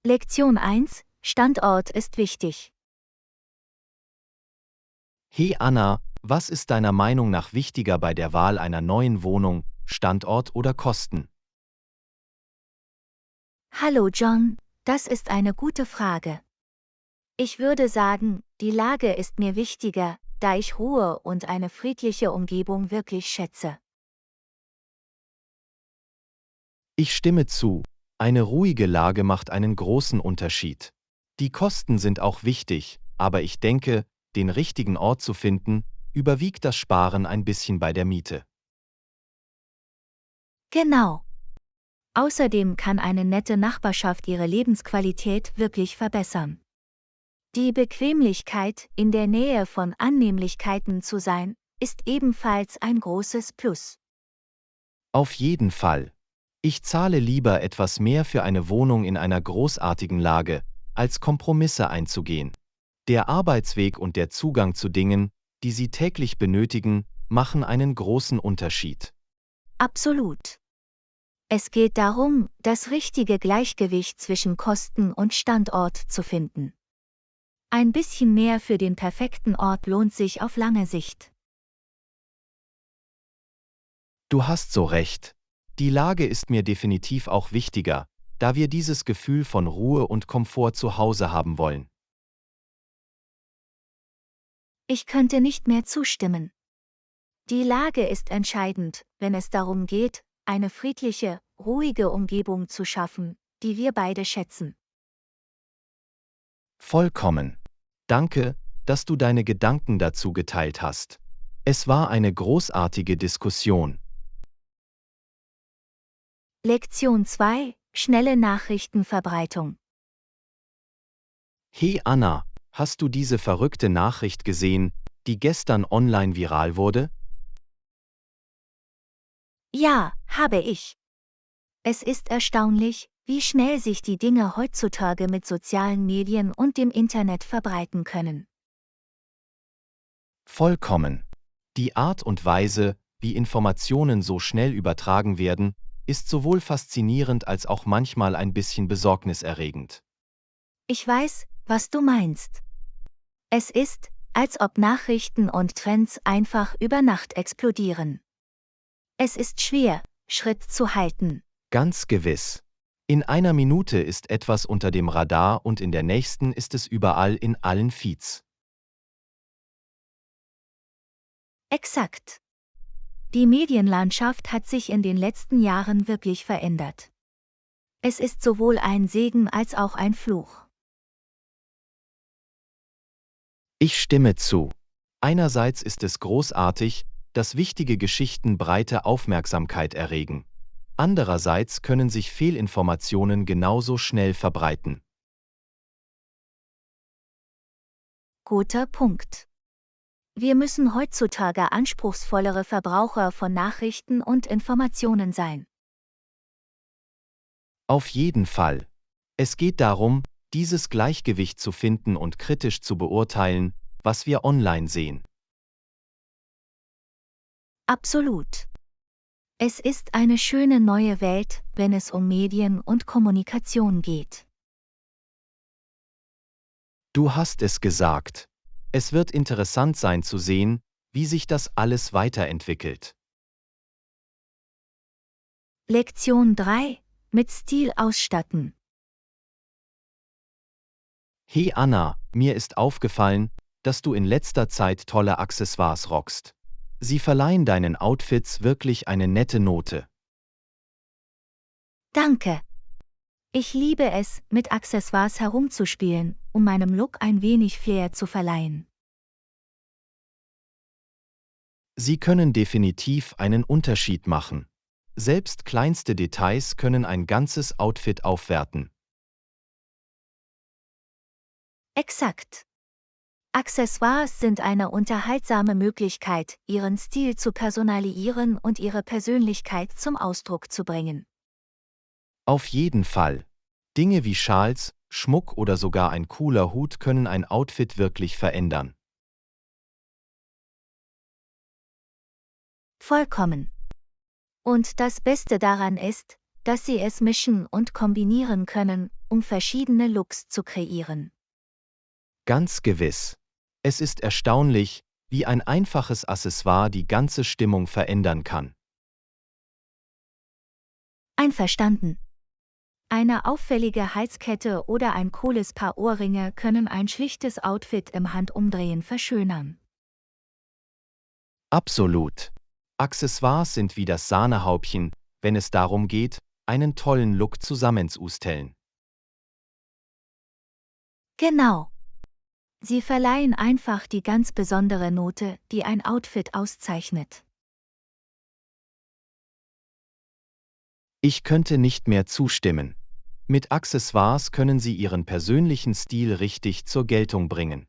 Lektion 1: Standort ist wichtig. Hey Anna, was ist deiner Meinung nach wichtiger bei der Wahl einer neuen Wohnung, Standort oder Kosten? Hallo John, das ist eine gute Frage. Ich würde sagen, die Lage ist mir wichtiger, da ich Ruhe und eine friedliche Umgebung wirklich schätze. Ich stimme zu, eine ruhige Lage macht einen großen Unterschied. Die Kosten sind auch wichtig, aber ich denke, den richtigen Ort zu finden, überwiegt das Sparen ein bisschen bei der Miete. Genau. Außerdem kann eine nette Nachbarschaft ihre Lebensqualität wirklich verbessern. Die Bequemlichkeit, in der Nähe von Annehmlichkeiten zu sein, ist ebenfalls ein großes Plus. Auf jeden Fall. Ich zahle lieber etwas mehr für eine Wohnung in einer großartigen Lage, als Kompromisse einzugehen. Der Arbeitsweg und der Zugang zu Dingen, die Sie täglich benötigen, machen einen großen Unterschied. Absolut. Es geht darum, das richtige Gleichgewicht zwischen Kosten und Standort zu finden. Ein bisschen mehr für den perfekten Ort lohnt sich auf lange Sicht. Du hast so recht. Die Lage ist mir definitiv auch wichtiger, da wir dieses Gefühl von Ruhe und Komfort zu Hause haben wollen. Ich könnte nicht mehr zustimmen. Die Lage ist entscheidend, wenn es darum geht, eine friedliche, ruhige Umgebung zu schaffen, die wir beide schätzen. Vollkommen. Danke, dass du deine Gedanken dazu geteilt hast. Es war eine großartige Diskussion. Lektion 2: Schnelle Nachrichtenverbreitung. Hey Anna, hast du diese verrückte Nachricht gesehen, die gestern online viral wurde? Ja, habe ich. Es ist erstaunlich, wie schnell sich die Dinge heutzutage mit sozialen Medien und dem Internet verbreiten können. Vollkommen. Die Art und Weise, wie Informationen so schnell übertragen werden, ist sowohl faszinierend als auch manchmal ein bisschen besorgniserregend. Ich weiß, was du meinst. Es ist, als ob Nachrichten und Trends einfach über Nacht explodieren. Es ist schwer, Schritt zu halten. Ganz gewiss. In einer Minute ist etwas unter dem Radar und in der nächsten ist es überall in allen Feeds. Exakt. Die Medienlandschaft hat sich in den letzten Jahren wirklich verändert. Es ist sowohl ein Segen als auch ein Fluch. Ich stimme zu. Einerseits ist es großartig, dass wichtige Geschichten breite Aufmerksamkeit erregen. Andererseits können sich Fehlinformationen genauso schnell verbreiten. Guter Punkt. Wir müssen heutzutage anspruchsvollere Verbraucher von Nachrichten und Informationen sein. Auf jeden Fall. Es geht darum, dieses Gleichgewicht zu finden und kritisch zu beurteilen, was wir online sehen. Absolut. Es ist eine schöne neue Welt, wenn es um Medien und Kommunikation geht. Du hast es gesagt. Es wird interessant sein zu sehen, wie sich das alles weiterentwickelt. Lektion 3: Mit Stil ausstatten. Hey Anna, mir ist aufgefallen, dass du in letzter Zeit tolle Accessoires rockst. Sie verleihen deinen Outfits wirklich eine nette Note. Danke. Ich liebe es, mit Accessoires herumzuspielen, um meinem Look ein wenig Flair zu verleihen. Sie können definitiv einen Unterschied machen. Selbst kleinste Details können ein ganzes Outfit aufwerten. Exakt. Accessoires sind eine unterhaltsame Möglichkeit, ihren Stil zu personalisieren und ihre Persönlichkeit zum Ausdruck zu bringen. Auf jeden Fall. Dinge wie Schals, Schmuck oder sogar ein cooler Hut können ein Outfit wirklich verändern. Vollkommen. Und das Beste daran ist, dass Sie es mischen und kombinieren können, um verschiedene Looks zu kreieren. Ganz gewiss. Es ist erstaunlich, wie ein einfaches Accessoire die ganze Stimmung verändern kann. Einverstanden. Eine auffällige Halskette oder ein cooles Paar Ohrringe können ein schlichtes Outfit im Handumdrehen verschönern. Absolut. Accessoires sind wie das Sahnehäubchen, wenn es darum geht, einen tollen Look zusammenzustellen. Genau. Sie verleihen einfach die ganz besondere Note, die ein Outfit auszeichnet. Ich könnte nicht mehr zustimmen. Mit Accessoires können Sie Ihren persönlichen Stil richtig zur Geltung bringen.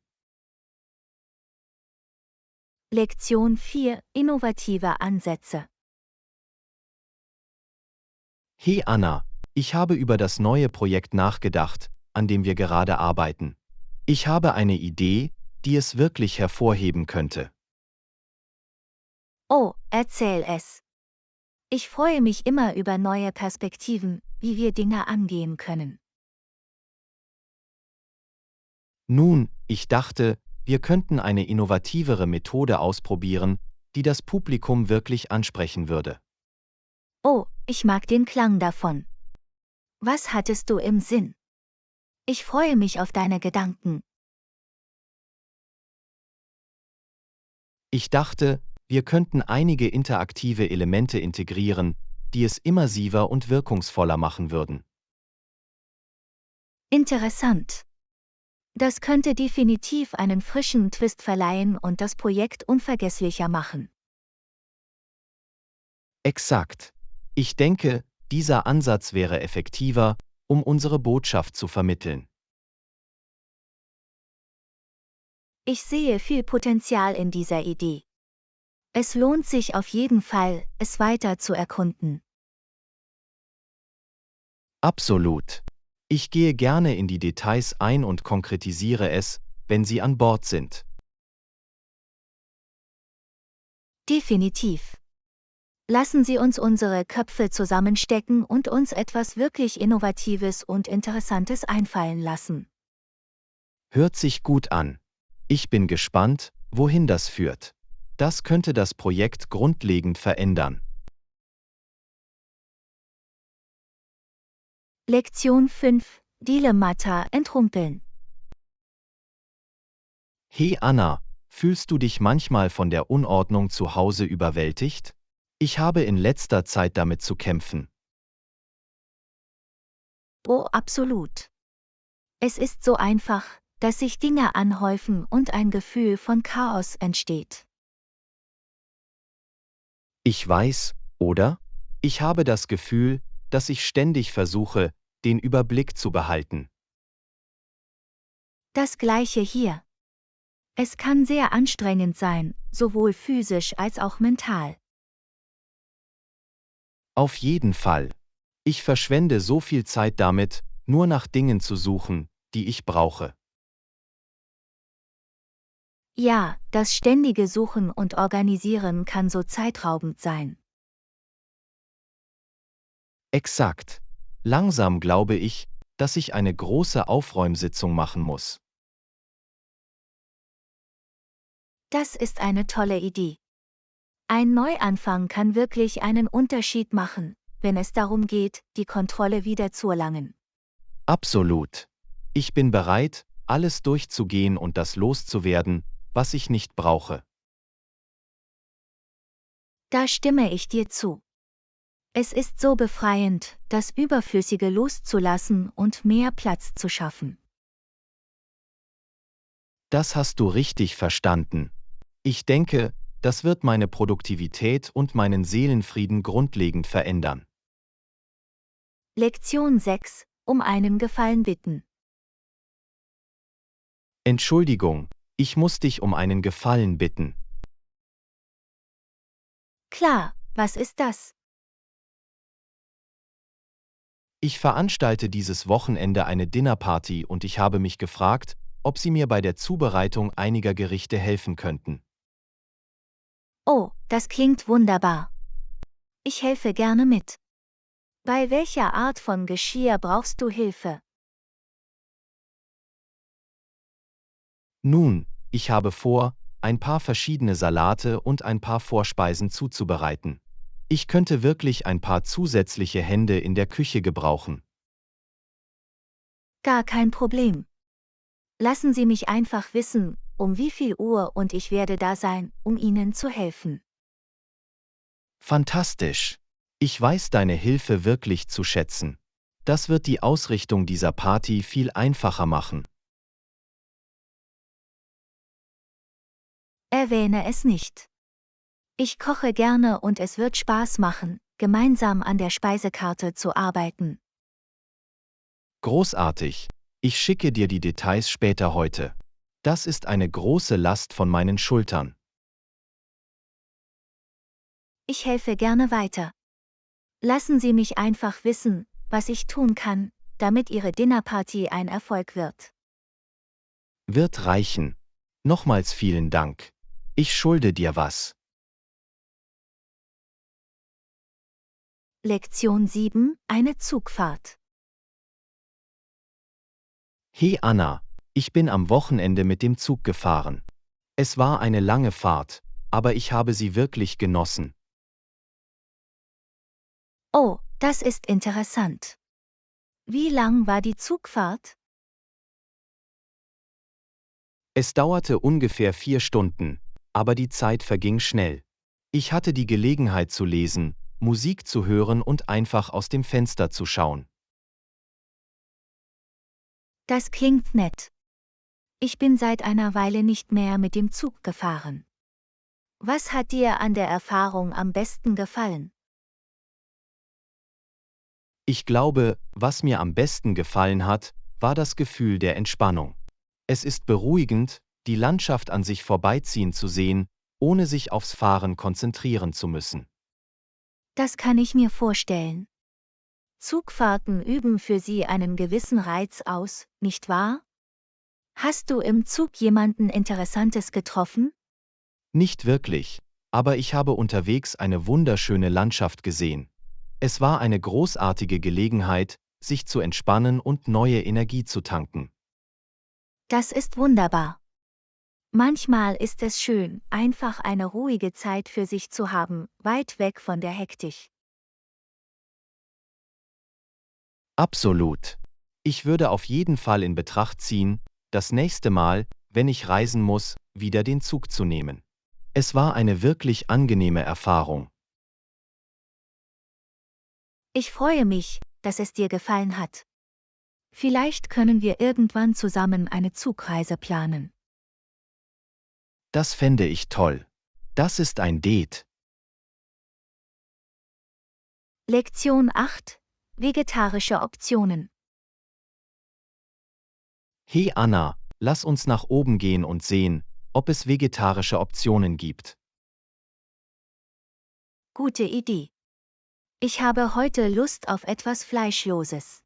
Lektion 4: Innovative Ansätze. Hey Anna, ich habe über das neue Projekt nachgedacht, an dem wir gerade arbeiten. Ich habe eine Idee, die es wirklich hervorheben könnte. Oh, erzähl es. Ich freue mich immer über neue Perspektiven, wie wir Dinge angehen können. Nun, ich dachte, wir könnten eine innovativere Methode ausprobieren, die das Publikum wirklich ansprechen würde. Oh, ich mag den Klang davon. Was hattest du im Sinn? Ich freue mich auf deine Gedanken. Ich dachte, wir könnten einige interaktive Elemente integrieren, die es immersiver und wirkungsvoller machen würden. Interessant. Das könnte definitiv einen frischen Twist verleihen und das Projekt unvergesslicher machen. Exakt. Ich denke, dieser Ansatz wäre effektiver, um unsere Botschaft zu vermitteln. Ich sehe viel Potenzial in dieser Idee. Es lohnt sich auf jeden Fall, es weiter zu erkunden. Absolut. Ich gehe gerne in die Details ein und konkretisiere es, wenn Sie an Bord sind. Definitiv. Lassen Sie uns unsere Köpfe zusammenstecken und uns etwas wirklich Innovatives und Interessantes einfallen lassen. Hört sich gut an. Ich bin gespannt, wohin das führt. Das könnte das Projekt grundlegend verändern. Lektion 5: Dilemmata entrumpeln. Hey Anna, fühlst du dich manchmal von der Unordnung zu Hause überwältigt? Ich habe in letzter Zeit damit zu kämpfen. Oh, absolut. Es ist so einfach, dass sich Dinge anhäufen und ein Gefühl von Chaos entsteht. Ich weiß, oder? Ich habe das Gefühl, dass ich ständig versuche, den Überblick zu behalten. Das Gleiche hier. Es kann sehr anstrengend sein, sowohl physisch als auch mental. Auf jeden Fall. Ich verschwende so viel Zeit damit, nur nach Dingen zu suchen, die ich brauche. Ja, das ständige Suchen und Organisieren kann so zeitraubend sein. Exakt. Langsam glaube ich, dass ich eine große Aufräumsitzung machen muss. Das ist eine tolle Idee. Ein Neuanfang kann wirklich einen Unterschied machen, wenn es darum geht, die Kontrolle wieder zu erlangen. Absolut. Ich bin bereit, alles durchzugehen und das loszuwerden, was ich nicht brauche. Da stimme ich dir zu. Es ist so befreiend, das Überflüssige loszulassen und mehr Platz zu schaffen. Das hast du richtig verstanden. Ich denke, das wird meine Produktivität und meinen Seelenfrieden grundlegend verändern. Lektion 6: Um einen Gefallen bitten. Entschuldigung, ich muss dich um einen Gefallen bitten. Klar, was ist das? Ich veranstalte dieses Wochenende eine Dinnerparty und ich habe mich gefragt, ob Sie mir bei der Zubereitung einiger Gerichte helfen könnten. Oh, das klingt wunderbar. Ich helfe gerne mit. Bei welcher Art von Geschirr brauchst du Hilfe? Nun, ich habe vor, ein paar verschiedene Salate und ein paar Vorspeisen zuzubereiten. Ich könnte wirklich ein paar zusätzliche Hände in der Küche gebrauchen. Gar kein Problem. Lassen Sie mich einfach wissen, um wie viel Uhr und ich werde da sein, um Ihnen zu helfen. Fantastisch. Ich weiß deine Hilfe wirklich zu schätzen. Das wird die Ausrichtung dieser Party viel einfacher machen. Erwähne es nicht. Ich koche gerne und es wird Spaß machen, gemeinsam an der Speisekarte zu arbeiten. Großartig. Ich schicke dir die Details später heute. Das ist eine große Last von meinen Schultern. Ich helfe gerne weiter. Lassen Sie mich einfach wissen, was ich tun kann, damit Ihre Dinnerparty ein Erfolg wird. Wird reichen. Nochmals vielen Dank. Ich schulde dir was. Lektion 7: Eine Zugfahrt. Hey Anna, ich bin am Wochenende mit dem Zug gefahren. Es war eine lange Fahrt, aber ich habe sie wirklich genossen. Oh, das ist interessant. Wie lang war die Zugfahrt? Es dauerte ungefähr 4 Stunden, aber die Zeit verging schnell. Ich hatte die Gelegenheit zu lesen, Musik zu hören und einfach aus dem Fenster zu schauen. Das klingt nett. Ich bin seit einer Weile nicht mehr mit dem Zug gefahren. Was hat dir an der Erfahrung am besten gefallen? Ich glaube, was mir am besten gefallen hat, war das Gefühl der Entspannung. Es ist beruhigend, die Landschaft an sich vorbeiziehen zu sehen, ohne sich aufs Fahren konzentrieren zu müssen. Das kann ich mir vorstellen. Zugfahrten üben für Sie einen gewissen Reiz aus, nicht wahr? Hast du im Zug jemanden Interessantes getroffen? Nicht wirklich, aber ich habe unterwegs eine wunderschöne Landschaft gesehen. Es war eine großartige Gelegenheit, sich zu entspannen und neue Energie zu tanken. Das ist wunderbar. Manchmal ist es schön, einfach eine ruhige Zeit für sich zu haben, weit weg von der Hektik. Absolut. Ich würde auf jeden Fall in Betracht ziehen, das nächste Mal, wenn ich reisen muss, wieder den Zug zu nehmen. Es war eine wirklich angenehme Erfahrung. Ich freue mich, dass es dir gefallen hat. Vielleicht können wir irgendwann zusammen eine Zugreise planen. Das fände ich toll. Das ist ein Date. Lektion 8: Vegetarische Optionen. Hey Anna, lass uns nach oben gehen und sehen, ob es vegetarische Optionen gibt. Gute Idee. Ich habe heute Lust auf etwas Fleischloses.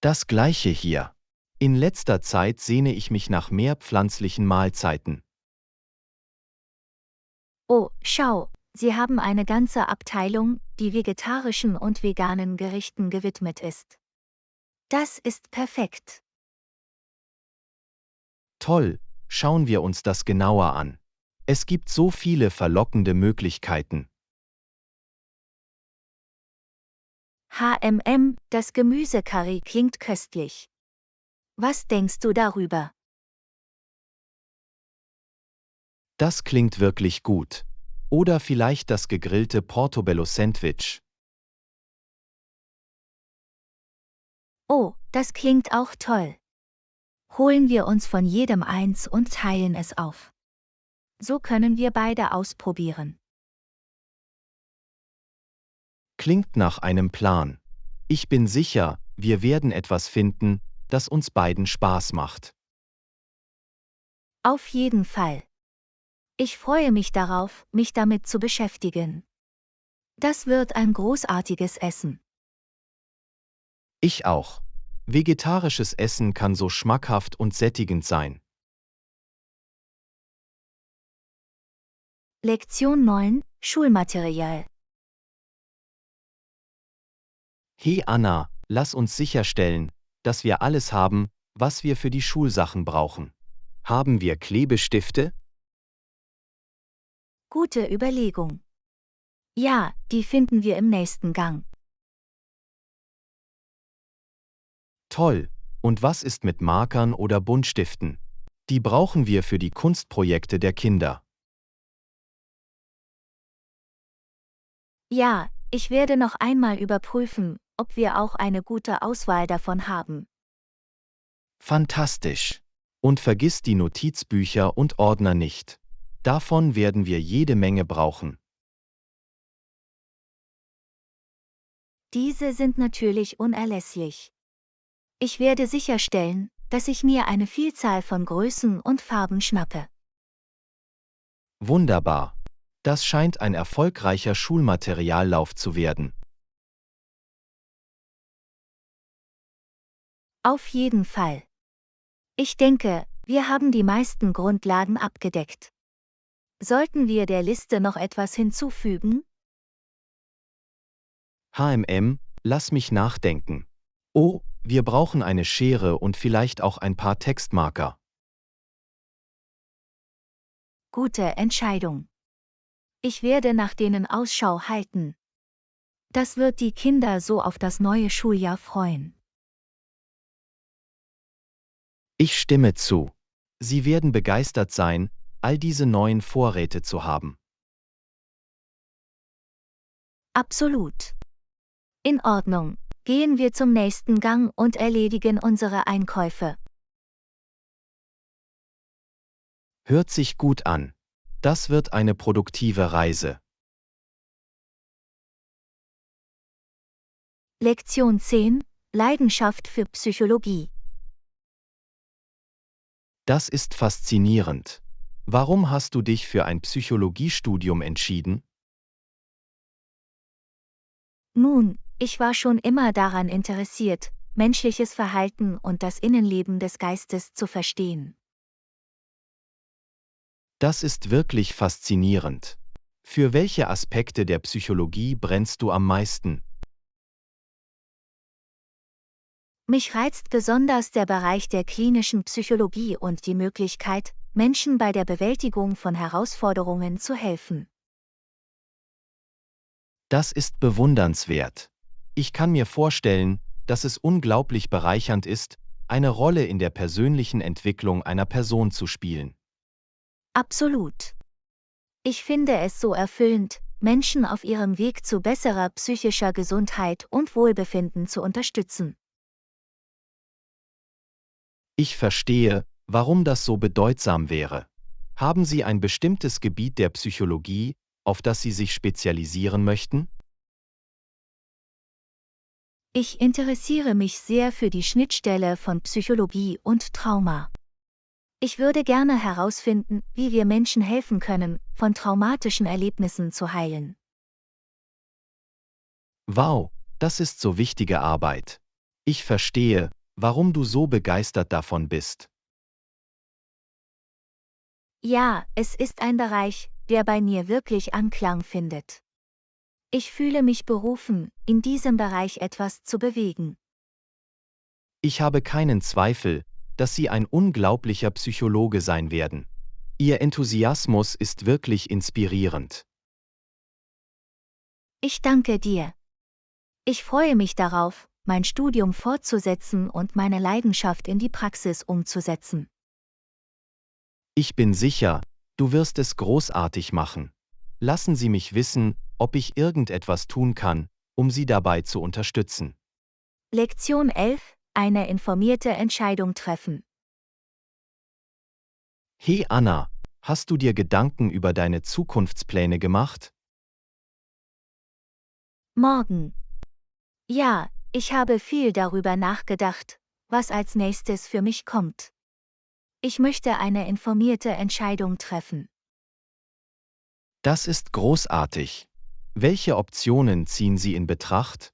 Das gleiche hier. In letzter Zeit sehne ich mich nach mehr pflanzlichen Mahlzeiten. Oh, schau, sie haben eine ganze Abteilung, die vegetarischen und veganen Gerichten gewidmet ist. Das ist perfekt. Toll, schauen wir uns das genauer an. Es gibt so viele verlockende Möglichkeiten. Das Gemüsecurry klingt köstlich. Was denkst du darüber? Das klingt wirklich gut. Oder vielleicht das gegrillte Portobello-Sandwich. Oh, das klingt auch toll. Holen wir uns von jedem eins und teilen es auf. So können wir beide ausprobieren. Klingt nach einem Plan. Ich bin sicher, wir werden etwas finden, das uns beiden Spaß macht. Auf jeden Fall. Ich freue mich darauf, mich damit zu beschäftigen. Das wird ein großartiges Essen. Ich auch. Vegetarisches Essen kann so schmackhaft und sättigend sein. Lektion 9: Schulmaterial. Hey Anna, lass uns sicherstellen, dass wir alles haben, was wir für die Schulsachen brauchen. Haben wir Klebestifte? Gute Überlegung. Ja, die finden wir im nächsten Gang. Toll. Und was ist mit Markern oder Buntstiften? Die brauchen wir für die Kunstprojekte der Kinder. Ja, ich werde noch einmal überprüfen, ob wir auch eine gute Auswahl davon haben. Fantastisch. Und vergiss die Notizbücher und Ordner nicht. Davon werden wir jede Menge brauchen. Diese sind natürlich unerlässlich. Ich werde sicherstellen, dass ich mir eine Vielzahl von Größen und Farben schnappe. Wunderbar. Das scheint ein erfolgreicher Schulmateriallauf zu werden. Auf jeden Fall. Ich denke, wir haben die meisten Grundlagen abgedeckt. Sollten wir der Liste noch etwas hinzufügen? Lass mich nachdenken. Oh, wir brauchen eine Schere und vielleicht auch ein paar Textmarker. Gute Entscheidung. Ich werde nach denen Ausschau halten. Das wird die Kinder so auf das neue Schuljahr freuen. Ich stimme zu. Sie werden begeistert sein, all diese neuen Vorräte zu haben. Absolut. In Ordnung. Gehen wir zum nächsten Gang und erledigen unsere Einkäufe. Hört sich gut an. Das wird eine produktive Reise. Lektion 10: Leidenschaft für Psychologie. Das ist faszinierend. Warum hast du dich für ein Psychologiestudium entschieden? Nun, ich war schon immer daran interessiert, menschliches Verhalten und das Innenleben des Geistes zu verstehen. Das ist wirklich faszinierend. Für welche Aspekte der Psychologie brennst du am meisten? Mich reizt besonders der Bereich der klinischen Psychologie und die Möglichkeit, Menschen bei der Bewältigung von Herausforderungen zu helfen. Das ist bewundernswert. Ich kann mir vorstellen, dass es unglaublich bereichernd ist, eine Rolle in der persönlichen Entwicklung einer Person zu spielen. Absolut. Ich finde es so erfüllend, Menschen auf ihrem Weg zu besserer psychischer Gesundheit und Wohlbefinden zu unterstützen. Ich verstehe, warum das so bedeutsam wäre. Haben Sie ein bestimmtes Gebiet der Psychologie, auf das Sie sich spezialisieren möchten? Ich interessiere mich sehr für die Schnittstelle von Psychologie und Trauma. Ich würde gerne herausfinden, wie wir Menschen helfen können, von traumatischen Erlebnissen zu heilen. Wow, das ist so wichtige Arbeit. Ich verstehe, warum du so begeistert davon bist. Ja, es ist ein Bereich, der bei mir wirklich Anklang findet. Ich fühle mich berufen, in diesem Bereich etwas zu bewegen. Ich habe keinen Zweifel, dass Sie ein unglaublicher Psychologe sein werden. Ihr Enthusiasmus ist wirklich inspirierend. Ich danke dir. Ich freue mich darauf, mein Studium fortzusetzen und meine Leidenschaft in die Praxis umzusetzen. Ich bin sicher, du wirst es großartig machen. Lassen Sie mich wissen, ob ich irgendetwas tun kann, um Sie dabei zu unterstützen. Lektion 11: Eine informierte Entscheidung treffen. Hey Anna, hast du dir Gedanken über deine Zukunftspläne gemacht? Morgen. Ja, ich habe viel darüber nachgedacht, was als nächstes für mich kommt. Ich möchte eine informierte Entscheidung treffen. Das ist großartig. Welche Optionen ziehen Sie in Betracht?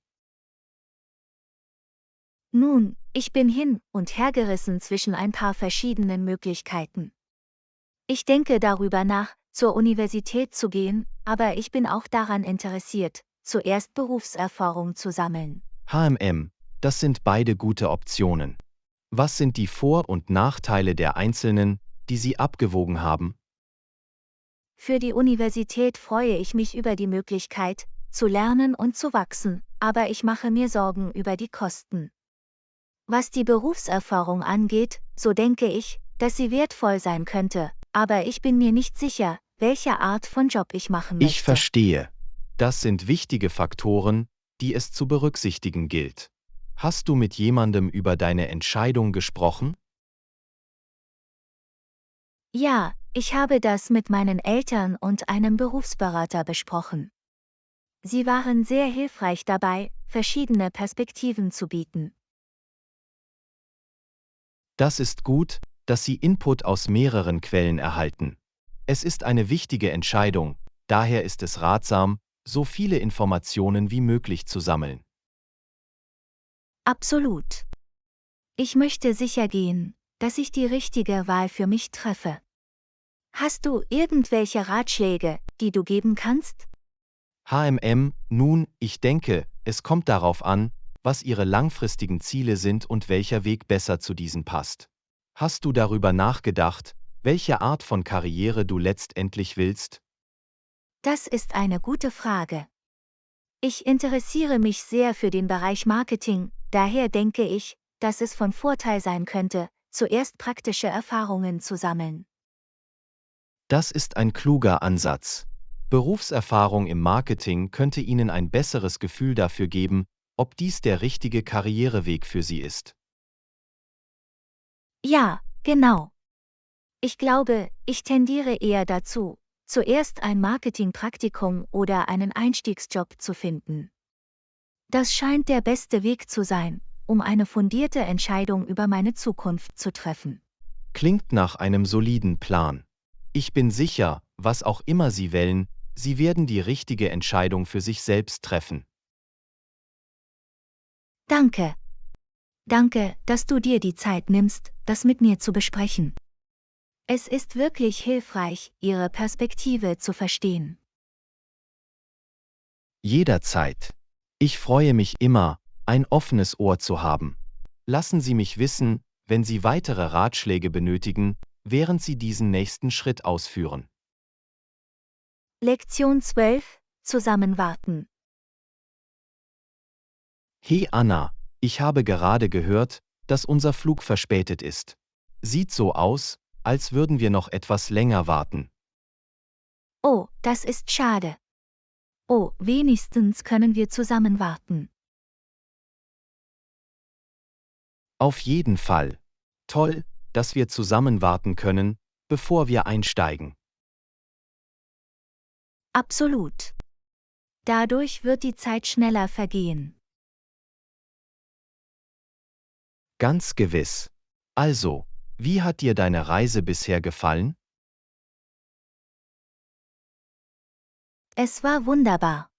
Nun, ich bin hin und hergerissen zwischen ein paar verschiedenen Möglichkeiten. Ich denke darüber nach, zur Universität zu gehen, aber ich bin auch daran interessiert, zuerst Berufserfahrung zu sammeln. HMM, das sind beide gute Optionen. Was sind die Vor- und Nachteile der einzelnen, die Sie abgewogen haben? Für die Universität freue ich mich über die Möglichkeit, zu lernen und zu wachsen, aber ich mache mir Sorgen über die Kosten. Was die Berufserfahrung angeht, so denke ich, dass sie wertvoll sein könnte, aber ich bin mir nicht sicher, welche Art von Job ich machen möchte. Ich verstehe. Das sind wichtige Faktoren, die es zu berücksichtigen gilt. Hast du mit jemandem über deine Entscheidung gesprochen? Ja, ich habe das mit meinen Eltern und einem Berufsberater besprochen. Sie waren sehr hilfreich dabei, verschiedene Perspektiven zu bieten. Das ist gut, dass Sie Input aus mehreren Quellen erhalten. Es ist eine wichtige Entscheidung, daher ist es ratsam, so viele Informationen wie möglich zu sammeln. Absolut. Ich möchte sicher gehen, dass ich die richtige Wahl für mich treffe. Hast du irgendwelche Ratschläge, die du geben kannst? HMM, nun, ich denke, es kommt darauf an, was Ihre langfristigen Ziele sind und welcher Weg besser zu diesen passt. Hast du darüber nachgedacht, welche Art von Karriere du letztendlich willst? Das ist eine gute Frage. Ich interessiere mich sehr für den Bereich Marketing, daher denke ich, dass es von Vorteil sein könnte, zuerst praktische Erfahrungen zu sammeln. Das ist ein kluger Ansatz. Berufserfahrung im Marketing könnte Ihnen ein besseres Gefühl dafür geben, ob dies der richtige Karriereweg für Sie ist. Ja, genau. Ich glaube, ich tendiere eher dazu, zuerst ein Marketingpraktikum oder einen Einstiegsjob zu finden. Das scheint der beste Weg zu sein, um eine fundierte Entscheidung über meine Zukunft zu treffen. Klingt nach einem soliden Plan. Ich bin sicher, was auch immer Sie wählen, Sie werden die richtige Entscheidung für sich selbst treffen. Danke. Danke, dass du dir die Zeit nimmst, das mit mir zu besprechen. Es ist wirklich hilfreich, Ihre Perspektive zu verstehen. Jederzeit. Ich freue mich immer, ein offenes Ohr zu haben. Lassen Sie mich wissen, wenn Sie weitere Ratschläge benötigen, während Sie diesen nächsten Schritt ausführen. Lektion 12: Zusammenwarten. Hey Anna, ich habe gerade gehört, dass unser Flug verspätet ist. Sieht so aus, als würden wir noch etwas länger warten. Oh, das ist schade. Oh, wenigstens können wir zusammen warten. Auf jeden Fall. Toll, dass wir zusammen warten können, bevor wir einsteigen. Absolut. Dadurch wird die Zeit schneller vergehen. Ganz gewiss. Also, wie hat dir deine Reise bisher gefallen? Es war wunderbar.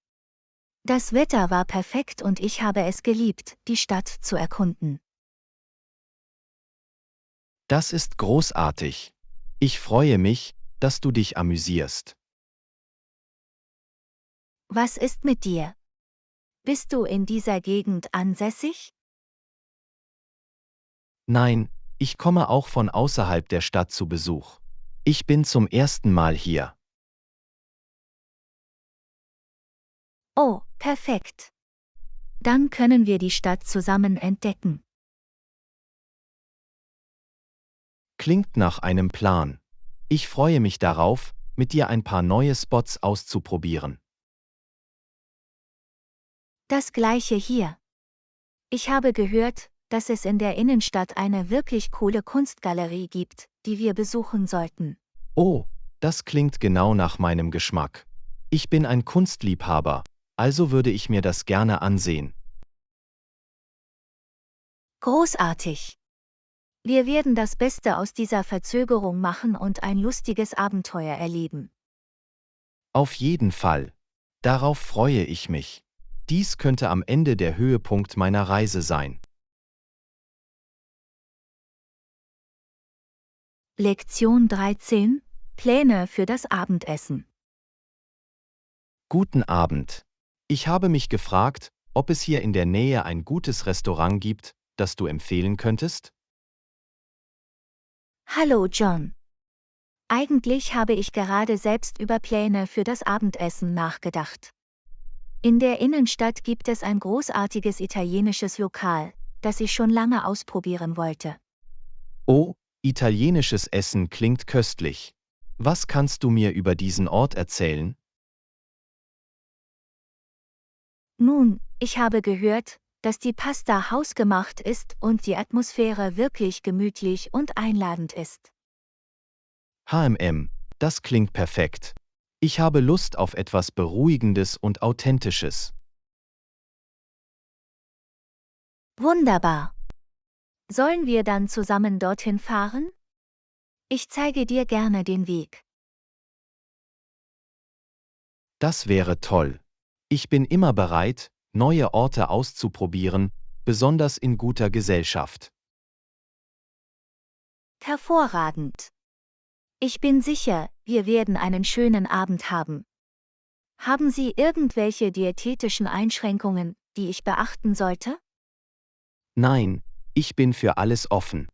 Das Wetter war perfekt und ich habe es geliebt, die Stadt zu erkunden. Das ist großartig. Ich freue mich, dass du dich amüsierst. Was ist mit dir? Bist du in dieser Gegend ansässig? Nein, ich komme auch von außerhalb der Stadt zu Besuch. Ich bin zum ersten Mal hier. Oh, perfekt. Dann können wir die Stadt zusammen entdecken. Klingt nach einem Plan. Ich freue mich darauf, mit dir ein paar neue Spots auszuprobieren. Das gleiche hier. Ich habe gehört, dass es in der Innenstadt eine wirklich coole Kunstgalerie gibt, die wir besuchen sollten. Oh, das klingt genau nach meinem Geschmack. Ich bin ein Kunstliebhaber, also würde ich mir das gerne ansehen. Großartig. Wir werden das Beste aus dieser Verzögerung machen und ein lustiges Abenteuer erleben. Auf jeden Fall. Darauf freue ich mich. Dies könnte am Ende der Höhepunkt meiner Reise sein. Lektion 13: Pläne für das Abendessen. Guten Abend. Ich habe mich gefragt, ob es hier in der Nähe ein gutes Restaurant gibt, das du empfehlen könntest? Hallo John. Eigentlich habe ich gerade selbst über Pläne für das Abendessen nachgedacht. In der Innenstadt gibt es ein großartiges italienisches Lokal, das ich schon lange ausprobieren wollte. Oh, italienisches Essen klingt köstlich. Was kannst du mir über diesen Ort erzählen? Nun, ich habe gehört, dass die Pasta hausgemacht ist und die Atmosphäre wirklich gemütlich und einladend ist. HMM, das klingt perfekt. Ich habe Lust auf etwas Beruhigendes und Authentisches. Wunderbar. Sollen wir dann zusammen dorthin fahren? Ich zeige dir gerne den Weg. Das wäre toll. Ich bin immer bereit, neue Orte auszuprobieren, besonders in guter Gesellschaft. Hervorragend. Ich bin sicher, wir werden einen schönen Abend haben. Haben Sie irgendwelche diätetischen Einschränkungen, die ich beachten sollte? Nein, ich bin für alles offen.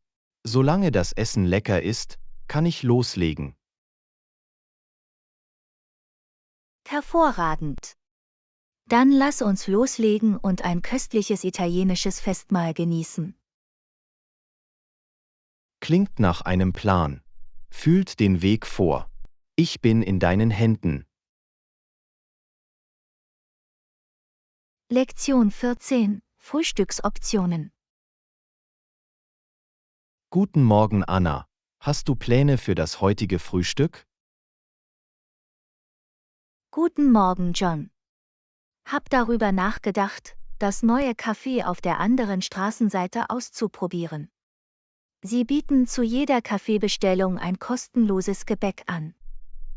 Solange das Essen lecker ist, kann ich loslegen. Hervorragend. Dann lass uns loslegen und ein köstliches italienisches Festmahl genießen. Klingt nach einem Plan. Fühlt den Weg vor. Ich bin in deinen Händen. Lektion 14: Frühstücksoptionen. Guten Morgen, Anna. Hast du Pläne für das heutige Frühstück? Guten Morgen, John. Hab darüber nachgedacht, das neue Café auf der anderen Straßenseite auszuprobieren. Sie bieten zu jeder Kaffeebestellung ein kostenloses Gebäck an.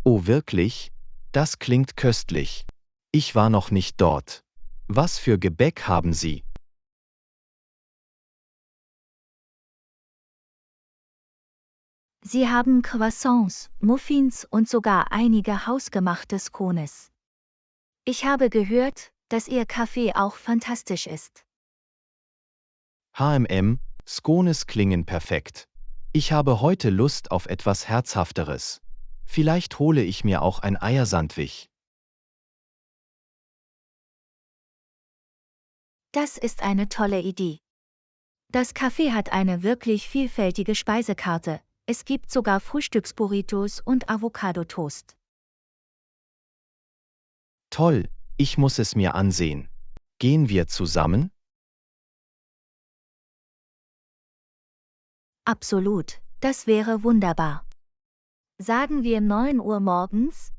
Oh, wirklich? Das klingt köstlich. Ich war noch nicht dort. Was für Gebäck haben Sie? Sie haben Croissants, Muffins und sogar einige hausgemachte Scones. Ich habe gehört, dass Ihr Kaffee auch fantastisch ist. HMM, Scones klingen perfekt. Ich habe heute Lust auf etwas Herzhafteres. Vielleicht hole ich mir auch ein Eiersandwich. Das ist eine tolle Idee. Das Café hat eine wirklich vielfältige Speisekarte. Es gibt sogar Frühstücksburritos und Avocado-Toast. Toll, ich muss es mir ansehen. Gehen wir zusammen? Absolut, das wäre wunderbar. Sagen wir 9 Uhr morgens?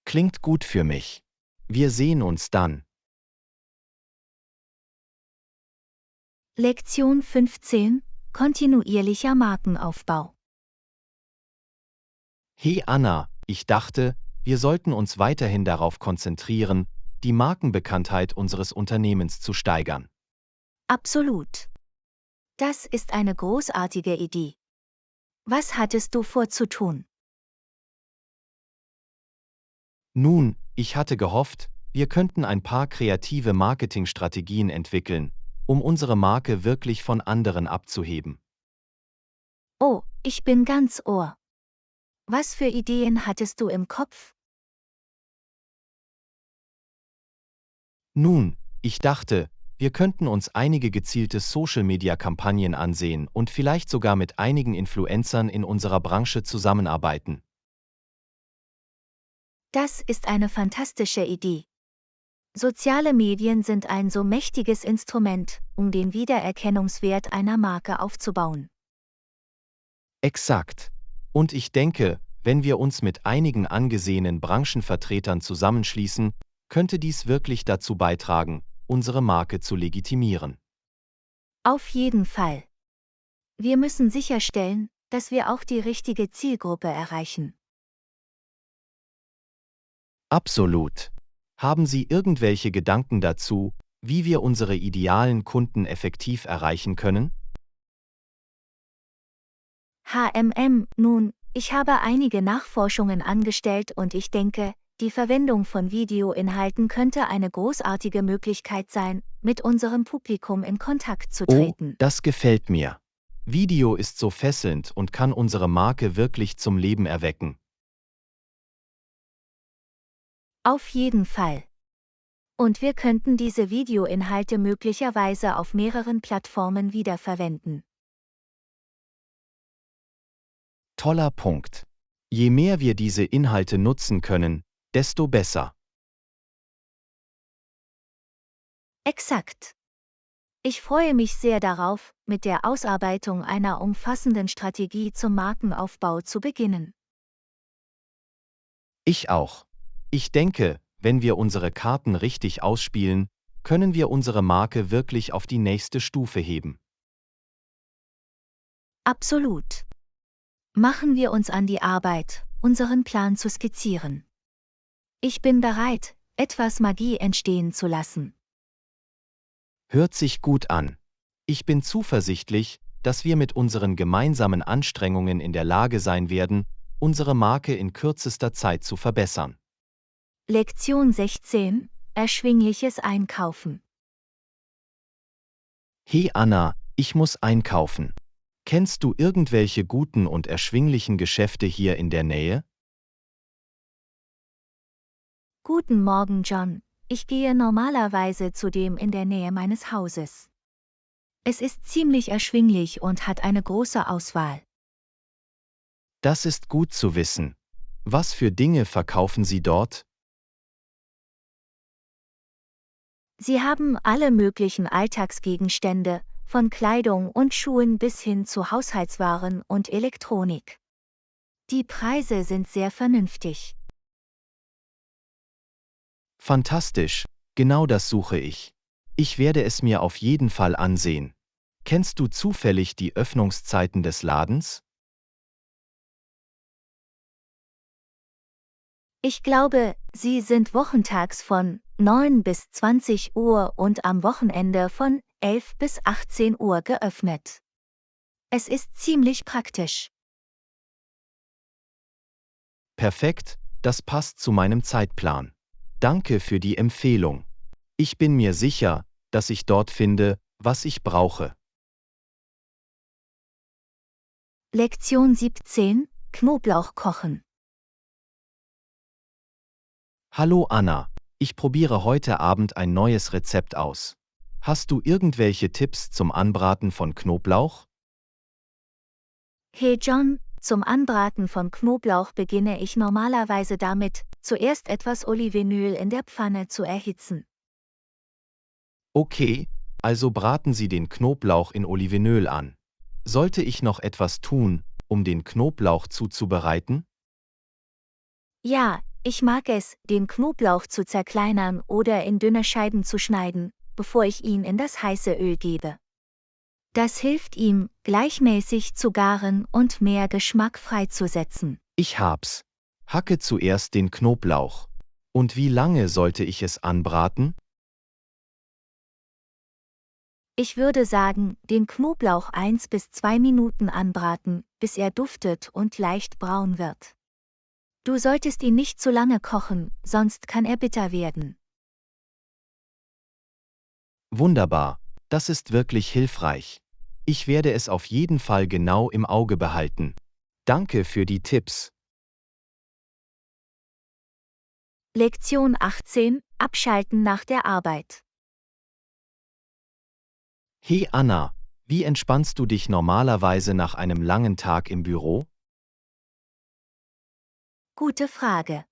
Klingt gut für mich. Wir sehen uns dann. Lektion 15: Kontinuierlicher Markenaufbau. Hey Anna, ich dachte, wir sollten uns weiterhin darauf konzentrieren, die Markenbekanntheit unseres Unternehmens zu steigern. Absolut. Das ist eine großartige Idee. Was hattest du vor zu tun? Nun, ich hatte gehofft, wir könnten ein paar kreative Marketingstrategien entwickeln, um unsere Marke wirklich von anderen abzuheben. Oh, ich bin ganz Ohr. Was für Ideen hattest du im Kopf? Nun, ich dachte, wir könnten uns einige gezielte Social-Media-Kampagnen ansehen und vielleicht sogar mit einigen Influencern in unserer Branche zusammenarbeiten. Das ist eine fantastische Idee. Soziale Medien sind ein so mächtiges Instrument, um den Wiedererkennungswert einer Marke aufzubauen. Exakt. Und ich denke, wenn wir uns mit einigen angesehenen Branchenvertretern zusammenschließen, könnte dies wirklich dazu beitragen, unsere Marke zu legitimieren. Auf jeden Fall. Wir müssen sicherstellen, dass wir auch die richtige Zielgruppe erreichen. Absolut. Haben Sie irgendwelche Gedanken dazu, wie wir unsere idealen Kunden effektiv erreichen können? HMM, nun, ich habe einige Nachforschungen angestellt und ich denke, Die Verwendung von Videoinhalten könnte eine großartige Möglichkeit sein, mit unserem Publikum in Kontakt zu Oh, treten. das gefällt mir. Video ist so fesselnd und kann unsere Marke wirklich zum Leben erwecken. Auf jeden Fall. Und wir könnten diese Videoinhalte möglicherweise auf mehreren Plattformen wiederverwenden. Toller Punkt. Je mehr wir diese Inhalte nutzen können, desto besser. Exakt. Ich freue mich sehr darauf, mit der Ausarbeitung einer umfassenden Strategie zum Markenaufbau zu beginnen. Ich auch. Ich denke, wenn wir unsere Karten richtig ausspielen, können wir unsere Marke wirklich auf die nächste Stufe heben. Absolut. Machen wir uns an die Arbeit, unseren Plan zu skizzieren. Ich bin bereit, etwas Magie entstehen zu lassen. Hört sich gut an. Ich bin zuversichtlich, dass wir mit unseren gemeinsamen Anstrengungen in der Lage sein werden, unsere Marke in kürzester Zeit zu verbessern. Lektion 16: Erschwingliches Einkaufen. Hey Anna, ich muss einkaufen. Kennst du irgendwelche guten und erschwinglichen Geschäfte hier in der Nähe? Guten Morgen, John. Ich gehe normalerweise zu dem in der Nähe meines Hauses. Es ist ziemlich erschwinglich und hat eine große Auswahl. Das ist gut zu wissen. Was für Dinge verkaufen Sie dort? Sie haben alle möglichen Alltagsgegenstände, von Kleidung und Schuhen bis hin zu Haushaltswaren und Elektronik. Die Preise sind sehr vernünftig. Fantastisch, genau das suche ich. Ich werde es mir auf jeden Fall ansehen. Kennst du zufällig die Öffnungszeiten des Ladens? Ich glaube, sie sind wochentags von 9 bis 20 Uhr und am Wochenende von 11 bis 18 Uhr geöffnet. Es ist ziemlich praktisch. Perfekt, das passt zu meinem Zeitplan. Danke für die Empfehlung. Ich bin mir sicher, dass ich dort finde, was ich brauche. Lektion 17: Knoblauch kochen. Hallo Anna, ich probiere heute Abend ein neues Rezept aus. Hast du irgendwelche Tipps zum Anbraten von Knoblauch? Hey John, zum Anbraten von Knoblauch beginne ich normalerweise damit, zuerst etwas Olivenöl in der Pfanne zu erhitzen. Okay, also braten Sie den Knoblauch in Olivenöl an. Sollte ich noch etwas tun, um den Knoblauch zuzubereiten? Ja, ich mag es, den Knoblauch zu zerkleinern oder in dünne Scheiben zu schneiden, bevor ich ihn in das heiße Öl gebe. Das hilft ihm, gleichmäßig zu garen und mehr Geschmack freizusetzen. Ich hab's. Hacke zuerst den Knoblauch. Und wie lange sollte ich es anbraten? Ich würde sagen, den Knoblauch 1 bis 2 Minuten anbraten, bis er duftet und leicht braun wird. Du solltest ihn nicht zu lange kochen, sonst kann er bitter werden. Wunderbar, das ist wirklich hilfreich. Ich werde es auf jeden Fall genau im Auge behalten. Danke für die Tipps. Lektion 18: Abschalten nach der Arbeit. Hey Anna, wie entspannst du dich normalerweise nach einem langen Tag im Büro? Gute Frage.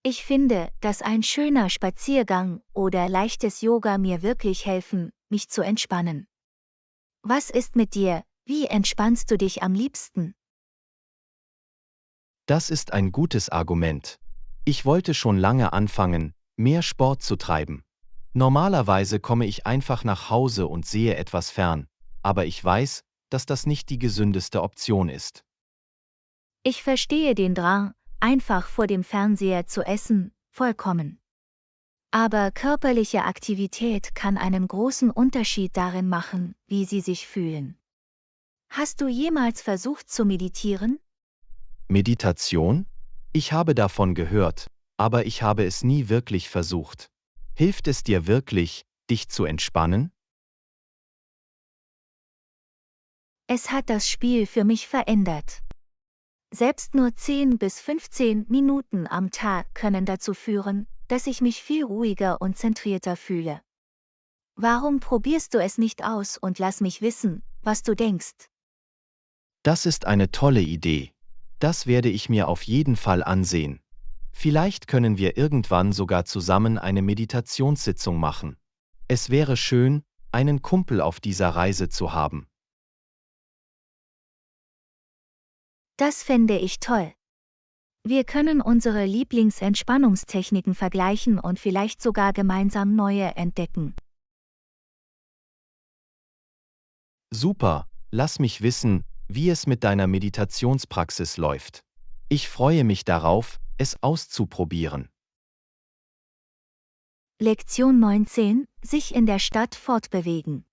Ich finde, dass ein schöner Spaziergang oder leichtes Yoga mir wirklich helfen, mich zu entspannen. Was ist mit dir? Wie entspannst du dich am liebsten? Das ist ein gutes Argument. Ich wollte schon lange anfangen, mehr Sport zu treiben. Normalerweise komme ich einfach nach Hause und sehe etwas fern, aber ich weiß, dass das nicht die gesündeste Option ist. Ich verstehe den Drang, einfach vor dem Fernseher zu essen, vollkommen. Aber körperliche Aktivität kann einen großen Unterschied darin machen, wie Sie sich fühlen. Hast du jemals versucht zu meditieren? Meditation? Ich habe davon gehört, aber ich habe es nie wirklich versucht. Hilft es dir wirklich, dich zu entspannen? Es hat das Spiel für mich verändert. Selbst nur 10 bis 15 Minuten am Tag können dazu führen, dass ich mich viel ruhiger und zentrierter fühle. Warum probierst du es nicht aus und lass mich wissen, was du denkst? Das ist eine tolle Idee. Das werde ich mir auf jeden Fall ansehen. Vielleicht können wir irgendwann sogar zusammen eine Meditationssitzung machen. Es wäre schön, einen Kumpel auf dieser Reise zu haben. Das fände ich toll. Wir können unsere Lieblingsentspannungstechniken vergleichen und vielleicht sogar gemeinsam neue entdecken. Super, lass mich wissen, wie es mit deiner Meditationspraxis läuft. Ich freue mich darauf, es auszuprobieren. Lektion 19: Sich in der Stadt fortbewegen.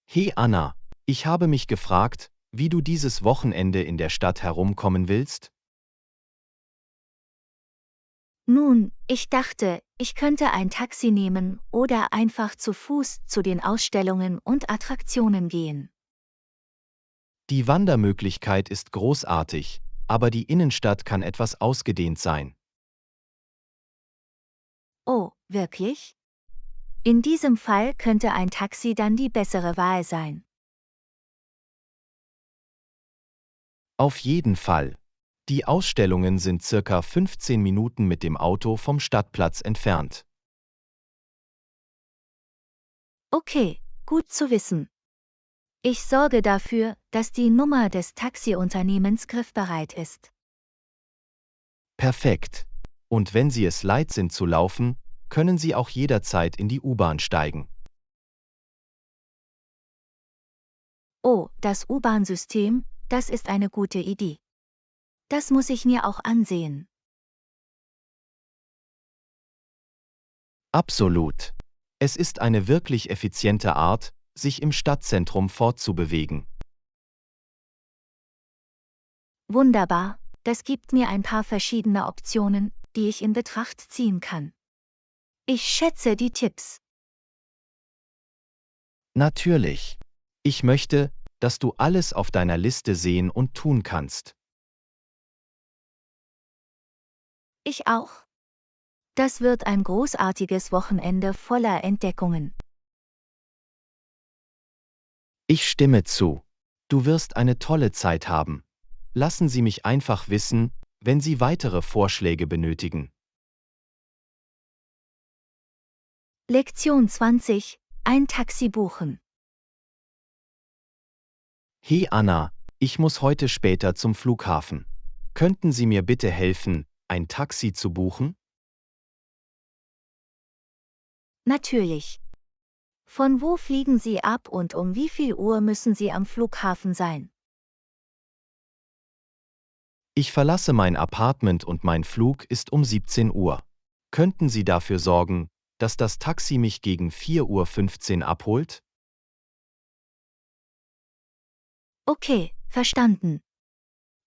Hey Anna, ich habe mich gefragt, wie du dieses Wochenende in der Stadt herumkommen willst? Nun, ich dachte, ich könnte ein Taxi nehmen oder einfach zu Fuß zu den Ausstellungen und Attraktionen gehen. Die Wandermöglichkeit ist großartig, aber die Innenstadt kann etwas ausgedehnt sein. Oh, wirklich? In diesem Fall könnte ein Taxi dann die bessere Wahl sein. Auf jeden Fall. Die Ausstellungen sind circa 15 Minuten mit dem Auto vom Stadtplatz entfernt. Okay, gut zu wissen. Ich sorge dafür, dass die Nummer des Taxiunternehmens griffbereit ist. Perfekt. Und wenn Sie es leid sind zu laufen, können Sie auch jederzeit in die U-Bahn steigen. Oh, das U-Bahn-System, das ist eine gute Idee. Das muss ich mir auch ansehen. Absolut. Es ist eine wirklich effiziente Art, sich im Stadtzentrum fortzubewegen. Wunderbar, das gibt mir ein paar verschiedene Optionen, die ich in Betracht ziehen kann. Ich schätze die Tipps. Natürlich. Ich möchte, dass du alles auf deiner Liste sehen und tun kannst. Ich auch. Das wird ein großartiges Wochenende voller Entdeckungen. Ich stimme zu. Du wirst eine tolle Zeit haben. Lassen Sie mich einfach wissen, wenn Sie weitere Vorschläge benötigen. Lektion 20: Ein Taxi buchen. Hey Anna, ich muss heute später zum Flughafen. Könnten Sie mir bitte helfen, ein Taxi zu buchen? Natürlich. Von wo fliegen Sie ab und um wie viel Uhr müssen Sie am Flughafen sein? Ich verlasse mein Apartment und mein Flug ist um 17 Uhr. Könnten Sie dafür sorgen, dass das Taxi mich gegen 4:15 Uhr abholt? Okay, verstanden.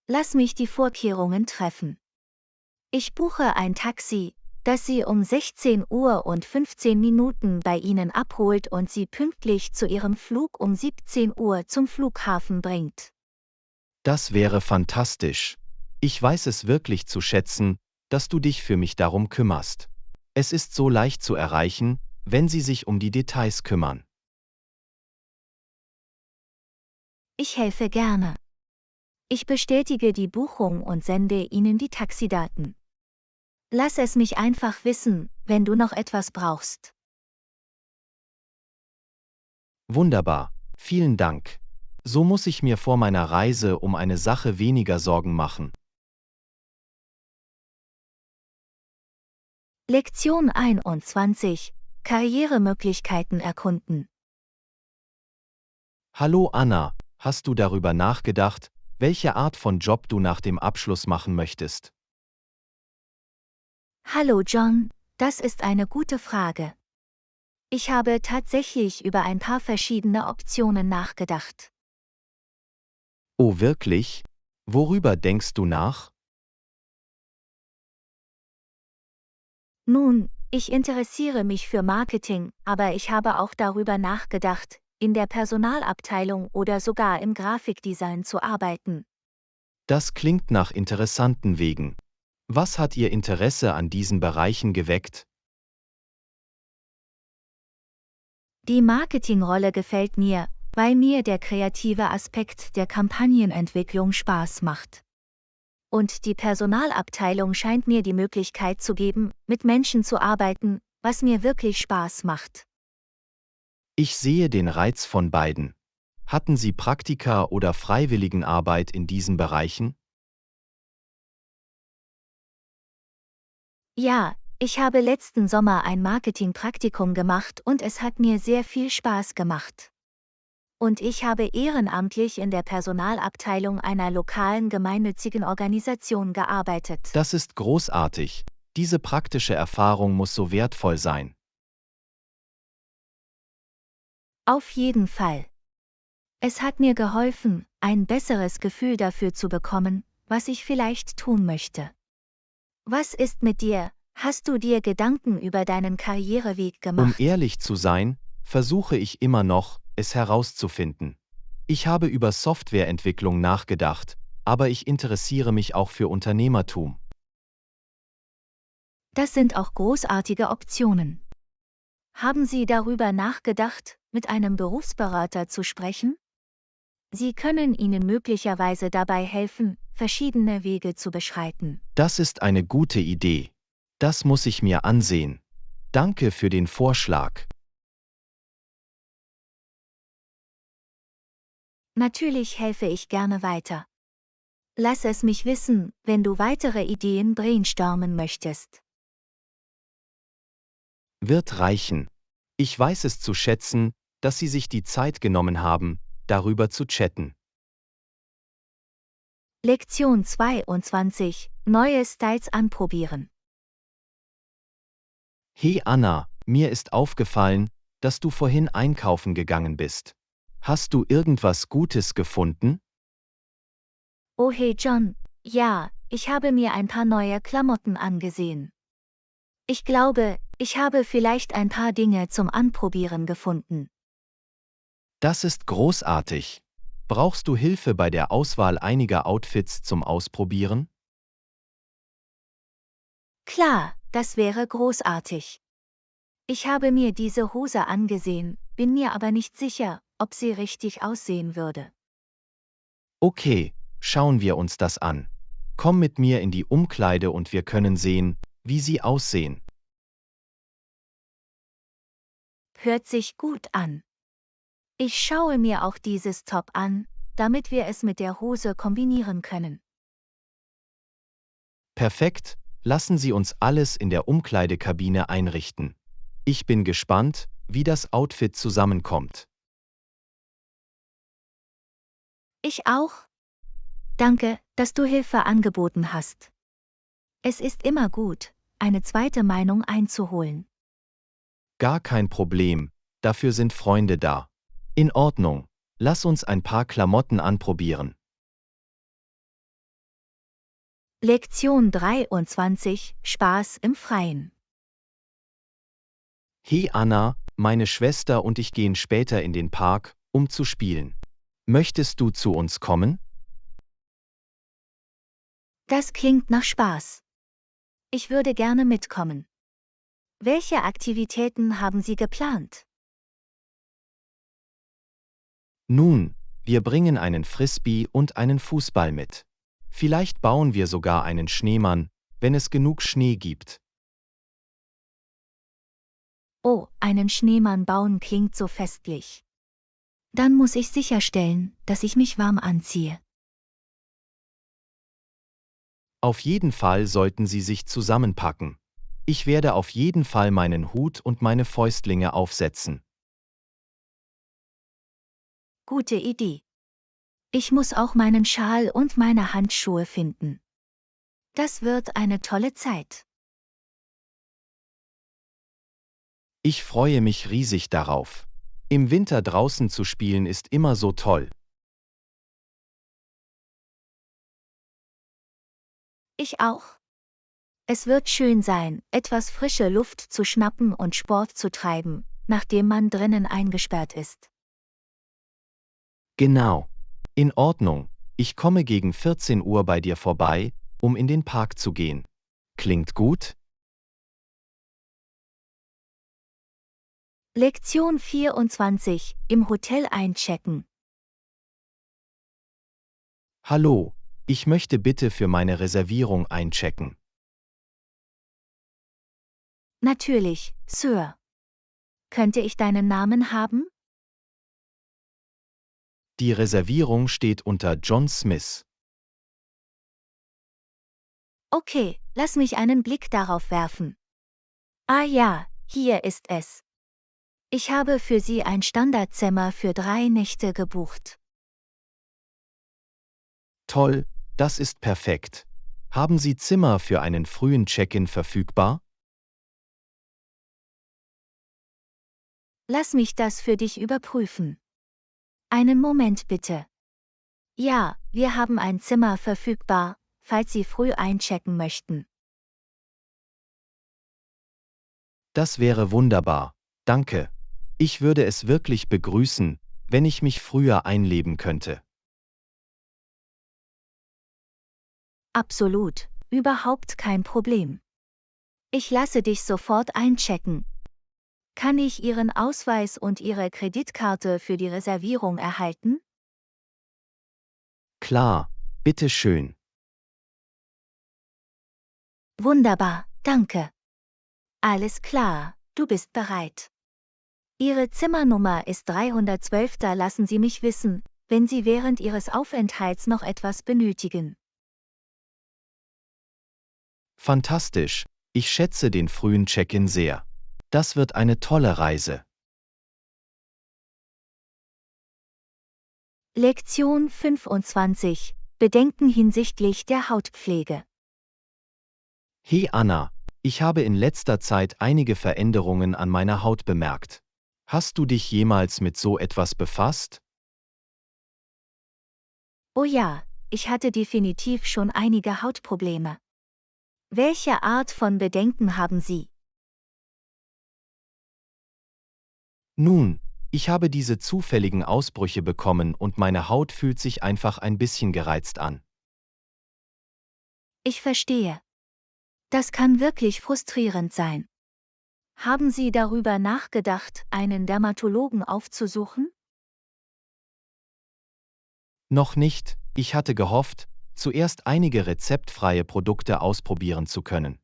Lass mich die Vorkehrungen treffen. Ich buche ein Taxi, das Sie um 16 Uhr und 15 Minuten bei Ihnen abholt und Sie pünktlich zu Ihrem Flug um 17 Uhr zum Flughafen bringt. Das wäre fantastisch. Ich weiß es wirklich zu schätzen, dass du dich für mich darum kümmerst. Es ist so leicht zu erreichen, wenn Sie sich um die Details kümmern. Ich helfe gerne. Ich bestätige die Buchung und sende Ihnen die Taxidaten. Lass es mich einfach wissen, wenn du noch etwas brauchst. Wunderbar, vielen Dank. So muss ich mir vor meiner Reise um eine Sache weniger Sorgen machen. Lektion 21: Karrieremöglichkeiten erkunden. Hallo Anna, hast du darüber nachgedacht, welche Art von Job du nach dem Abschluss machen möchtest? Hallo John, das ist eine gute Frage. Ich habe tatsächlich über ein paar verschiedene Optionen nachgedacht. Oh wirklich? Worüber denkst du nach? Nun, ich interessiere mich für Marketing, aber ich habe auch darüber nachgedacht, in der Personalabteilung oder sogar im Grafikdesign zu arbeiten. Das klingt nach interessanten Wegen. Was hat Ihr Interesse an diesen Bereichen geweckt? Die Marketingrolle gefällt mir, weil mir der kreative Aspekt der Kampagnenentwicklung Spaß macht. Und die Personalabteilung scheint mir die Möglichkeit zu geben, mit Menschen zu arbeiten, was mir wirklich Spaß macht. Ich sehe den Reiz von beiden. Hatten Sie Praktika oder Freiwilligenarbeit in diesen Bereichen? Ja, ich habe letzten Sommer ein Marketingpraktikum gemacht und es hat mir sehr viel Spaß gemacht. Und ich habe ehrenamtlich in der Personalabteilung einer lokalen gemeinnützigen Organisation gearbeitet. Das ist großartig. Diese praktische Erfahrung muss so wertvoll sein. Auf jeden Fall. Es hat mir geholfen, ein besseres Gefühl dafür zu bekommen, was ich vielleicht tun möchte. Was ist mit dir? Hast du dir Gedanken über deinen Karriereweg Um gemacht? ehrlich zu sein, versuche ich immer noch, es herauszufinden. Ich habe über Softwareentwicklung nachgedacht, aber ich interessiere mich auch für Unternehmertum. Das sind auch großartige Optionen. Haben Sie darüber nachgedacht, mit einem Berufsberater zu sprechen? Sie können Ihnen möglicherweise dabei helfen, verschiedene Wege zu beschreiten. Das ist eine gute Idee. Das muss ich mir ansehen. Danke für den Vorschlag. Natürlich helfe ich gerne weiter. Lass es mich wissen, wenn du weitere Ideen brainstormen möchtest. Wird reichen. Ich weiß es zu schätzen, dass Sie sich die Zeit genommen haben, darüber zu chatten. Lektion 22: Neue Styles anprobieren. Hey Anna, mir ist aufgefallen, dass du vorhin einkaufen gegangen bist. Hast du irgendwas Gutes gefunden? Oh hey John, ja, ich habe mir ein paar neue Klamotten angesehen. Ich glaube, ich habe vielleicht ein paar Dinge zum Anprobieren gefunden. Das ist großartig. Brauchst du Hilfe bei der Auswahl einiger Outfits zum Ausprobieren? Klar, das wäre großartig. Ich habe mir diese Hose angesehen, bin mir aber nicht sicher, ob sie richtig aussehen würde. Okay, schauen wir uns das an. Komm mit mir in die Umkleide und wir können sehen, wie sie aussehen. Hört sich gut an. Ich schaue mir auch dieses Top an, damit wir es mit der Hose kombinieren können. Perfekt, lassen Sie uns alles in der Umkleidekabine einrichten. Ich bin gespannt, wie das Outfit zusammenkommt. Ich auch. Danke, dass du Hilfe angeboten hast. Es ist immer gut, eine zweite Meinung einzuholen. Gar kein Problem, dafür sind Freunde da. In Ordnung, lass uns ein paar Klamotten anprobieren. Lektion 23: Spaß im Freien. Hey Anna, meine Schwester und ich gehen später in den Park, um zu spielen. Möchtest du zu uns kommen? Das klingt nach Spaß. Ich würde gerne mitkommen. Welche Aktivitäten haben Sie geplant? Nun, wir bringen einen Frisbee und einen Fußball mit. Vielleicht bauen wir sogar einen Schneemann, wenn es genug Schnee gibt. Oh, einen Schneemann bauen klingt so festlich. Dann muss ich sicherstellen, dass ich mich warm anziehe. Auf jeden Fall sollten Sie sich zusammenpacken. Ich werde auf jeden Fall meinen Hut und meine Fäustlinge aufsetzen. Gute Idee. Ich muss auch meinen Schal und meine Handschuhe finden. Das wird eine tolle Zeit. Ich freue mich riesig darauf. Im Winter draußen zu spielen ist immer so toll. Ich auch. Es wird schön sein, etwas frische Luft zu schnappen und Sport zu treiben, nachdem man drinnen eingesperrt ist. Genau. In Ordnung. Ich komme gegen 14 Uhr bei dir vorbei, um in den Park zu gehen. Klingt gut? Lektion 24. Im Hotel einchecken. Hallo, ich möchte bitte für meine Reservierung einchecken. Natürlich, Sir. Könnte ich deinen Namen haben? Die Reservierung steht unter John Smith. Okay, lass mich einen Blick darauf werfen. Ah ja, hier ist es. Ich habe für Sie ein Standardzimmer für 3 Nächte gebucht. Toll, das ist perfekt. Haben Sie Zimmer für einen frühen Check-in verfügbar? Lass mich das für dich überprüfen. Einen Moment bitte. Ja, wir haben ein Zimmer verfügbar, falls Sie früh einchecken möchten. Das wäre wunderbar. Danke. Ich würde es wirklich begrüßen, wenn ich mich früher einleben könnte. Absolut, überhaupt kein Problem. Ich lasse dich sofort einchecken. Kann ich Ihren Ausweis und Ihre Kreditkarte für die Reservierung erhalten? Klar, bitte schön. Wunderbar, danke. Alles klar, du bist bereit. Ihre Zimmernummer ist 312. Lassen Sie mich wissen, wenn Sie während Ihres Aufenthalts noch etwas benötigen. Fantastisch. Ich schätze den frühen Check-in sehr. Das wird eine tolle Reise. Lektion 25. Bedenken hinsichtlich der Hautpflege. Hey Anna, ich habe in letzter Zeit einige Veränderungen an meiner Haut bemerkt. Hast du dich jemals mit so etwas befasst? Oh ja, ich hatte definitiv schon einige Hautprobleme. Welche Art von Bedenken haben Sie? Nun, ich habe diese zufälligen Ausbrüche bekommen und meine Haut fühlt sich einfach ein bisschen gereizt an. Ich verstehe. Das kann wirklich frustrierend sein. Haben Sie darüber nachgedacht, einen Dermatologen aufzusuchen? Noch nicht, ich hatte gehofft, zuerst einige rezeptfreie Produkte ausprobieren zu können.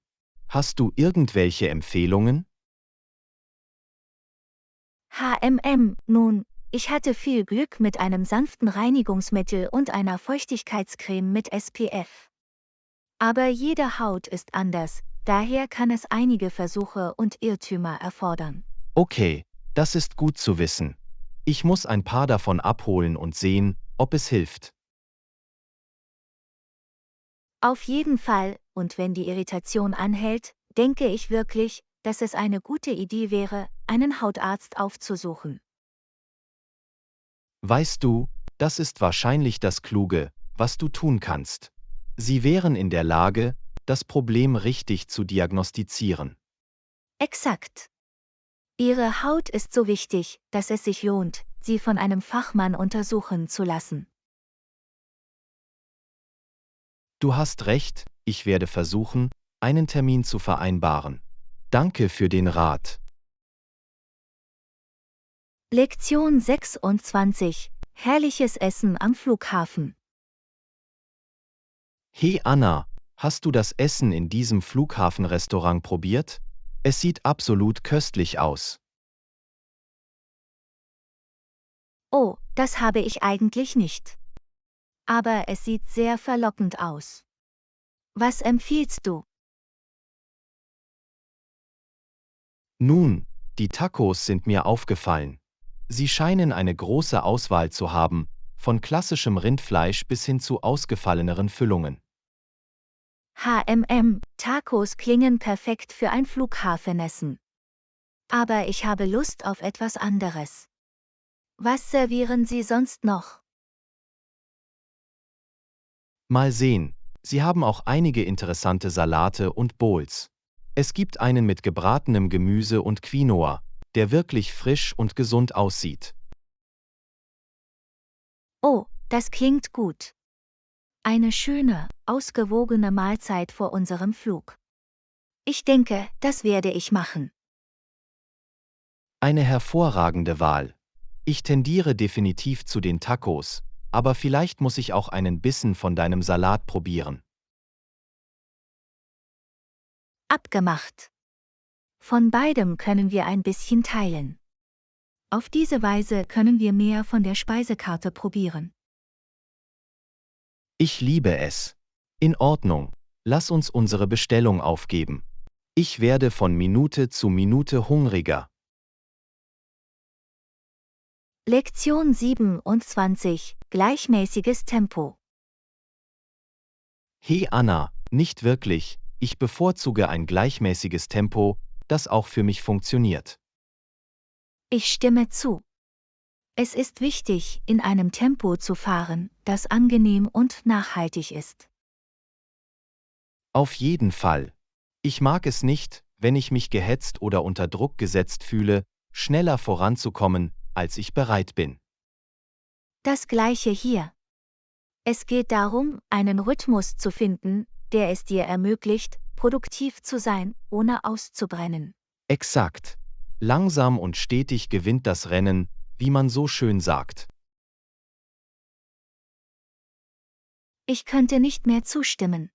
Hast du irgendwelche Empfehlungen? Nun, ich hatte viel Glück mit einem sanften Reinigungsmittel und einer Feuchtigkeitscreme mit SPF. Aber jede Haut ist anders, daher kann es einige Versuche und Irrtümer erfordern. Okay, das ist gut zu wissen. Ich muss ein paar davon abholen und sehen, ob es hilft. Auf jeden Fall, und wenn die Irritation anhält, denke ich wirklich, dass es eine gute Idee wäre, einen Hautarzt aufzusuchen. Weißt du, das ist wahrscheinlich das Kluge, was du tun kannst. Sie wären in der Lage, das Problem richtig zu diagnostizieren. Exakt. Ihre Haut ist so wichtig, dass es sich lohnt, sie von einem Fachmann untersuchen zu lassen. Du hast recht, ich werde versuchen, einen Termin zu vereinbaren. Danke für den Rat. Lektion 26. Herrliches Essen am Flughafen. Hey Anna, hast du das Essen in diesem Flughafenrestaurant probiert? Es sieht absolut köstlich aus. Oh, das habe ich eigentlich nicht. Aber es sieht sehr verlockend aus. Was empfiehlst du? Nun, die Tacos sind mir aufgefallen. Sie scheinen eine große Auswahl zu haben, von klassischem Rindfleisch bis hin zu ausgefalleneren Füllungen. Tacos klingen perfekt für ein Flughafenessen. Aber ich habe Lust auf etwas anderes. Was servieren Sie sonst noch? Mal sehen, Sie haben auch einige interessante Salate und Bowls. Es gibt einen mit gebratenem Gemüse und Quinoa, der wirklich frisch und gesund aussieht. Oh, das klingt gut. Eine schöne, ausgewogene Mahlzeit vor unserem Flug. Ich denke, das werde ich machen. Eine hervorragende Wahl. Ich tendiere definitiv zu den Tacos, aber vielleicht muss ich auch einen Bissen von deinem Salat probieren. Abgemacht. Von beidem können wir ein bisschen teilen. Auf diese Weise können wir mehr von der Speisekarte probieren. Ich liebe es. In Ordnung. Lass uns unsere Bestellung aufgeben. Ich werde von Minute zu Minute hungriger. Lektion 27. Gleichmäßiges Tempo. Hey Anna, nicht wirklich, ich bevorzuge ein gleichmäßiges Tempo, das auch für mich funktioniert. Ich stimme zu. Es ist wichtig, in einem Tempo zu fahren, das angenehm und nachhaltig ist. Auf jeden Fall. Ich mag es nicht, wenn ich mich gehetzt oder unter Druck gesetzt fühle, schneller voranzukommen, als ich bereit bin. Das Gleiche hier. Es geht darum, einen Rhythmus zu finden, der es dir ermöglicht, produktiv zu sein, ohne auszubrennen. Exakt. Langsam und stetig gewinnt das Rennen, wie man so schön sagt. Ich könnte nicht mehr zustimmen.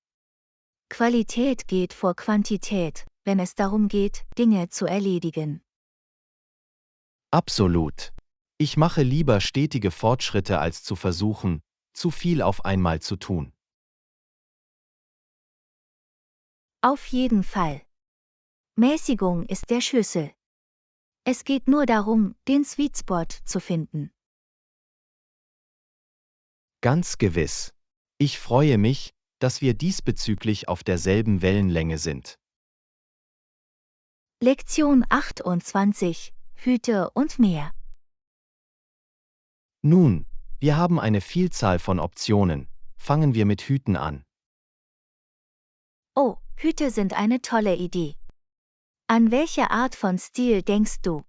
Qualität geht vor Quantität, wenn es darum geht, Dinge zu erledigen. Absolut. Ich mache lieber stetige Fortschritte als zu versuchen, zu viel auf einmal zu tun. Auf jeden Fall. Mäßigung ist der Schlüssel. Es geht nur darum, den Sweet Spot zu finden. Ganz gewiss. Ich freue mich, dass wir diesbezüglich auf derselben Wellenlänge sind. Lektion 28. Hüte und mehr. Nun, wir haben eine Vielzahl von Optionen. Fangen wir mit Hüten an. Oh, Hüte sind eine tolle Idee. An welche Art von Stil denkst du?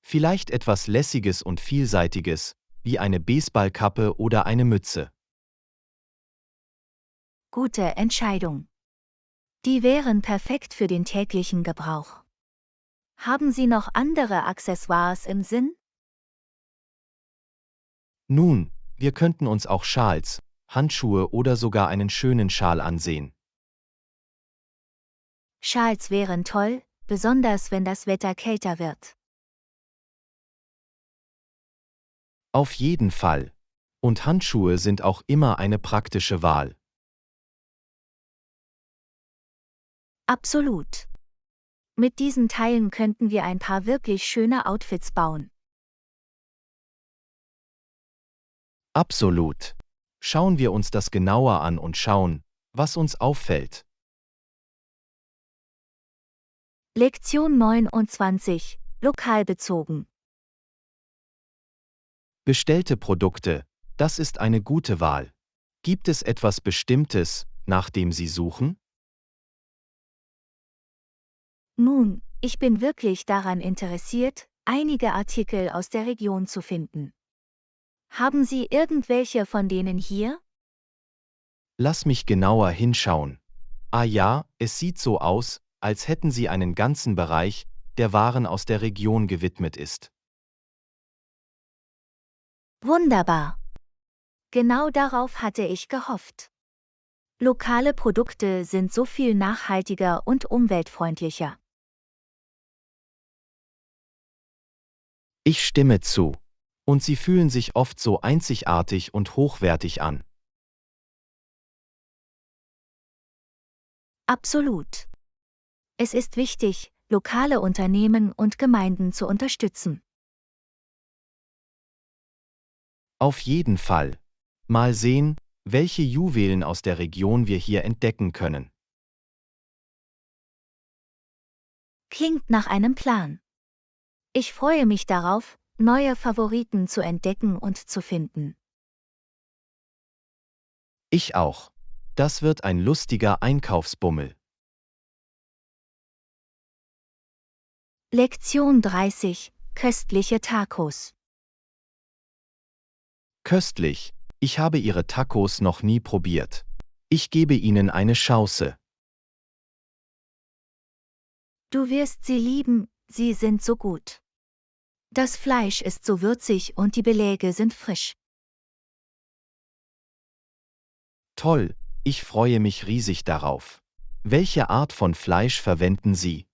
Vielleicht etwas Lässiges und Vielseitiges, wie eine Baseballkappe oder eine Mütze. Gute Entscheidung. Die wären perfekt für den täglichen Gebrauch. Haben Sie noch andere Accessoires im Sinn? Nun, wir könnten uns auch Schals, Handschuhe oder sogar einen schönen Schal ansehen. Schals wären toll, besonders wenn das Wetter kälter wird. Auf jeden Fall. Und Handschuhe sind auch immer eine praktische Wahl. Absolut. Mit diesen Teilen könnten wir ein paar wirklich schöne Outfits bauen. Absolut. Schauen wir uns das genauer an und schauen, was uns auffällt. Lektion 29. Lokal bezogen. Bestellte Produkte, das ist eine gute Wahl. Gibt es etwas Bestimmtes, nach dem Sie suchen? Nun, ich bin wirklich daran interessiert, einige Artikel aus der Region zu finden. Haben Sie irgendwelche von denen hier? Lass mich genauer hinschauen. Ah ja, es sieht so aus, als hätten Sie einen ganzen Bereich, der Waren aus der Region gewidmet ist. Wunderbar. Genau darauf hatte ich gehofft. Lokale Produkte sind so viel nachhaltiger und umweltfreundlicher. Ich stimme zu. Und sie fühlen sich oft so einzigartig und hochwertig an. Absolut. Es ist wichtig, lokale Unternehmen und Gemeinden zu unterstützen. Auf jeden Fall. Mal sehen, welche Juwelen aus der Region wir hier entdecken können. Klingt nach einem Plan. Ich freue mich darauf, neue Favoriten zu entdecken und zu finden. Ich auch. Das wird ein lustiger Einkaufsbummel. Lektion 30. Köstliche Tacos. Köstlich. Ich habe Ihre Tacos noch nie probiert. Ich gebe Ihnen eine Chance. Du wirst sie lieben, sie sind so gut. Das Fleisch ist so würzig und die Beläge sind frisch. Toll, ich freue mich riesig darauf. Welche Art von Fleisch verwenden Sie?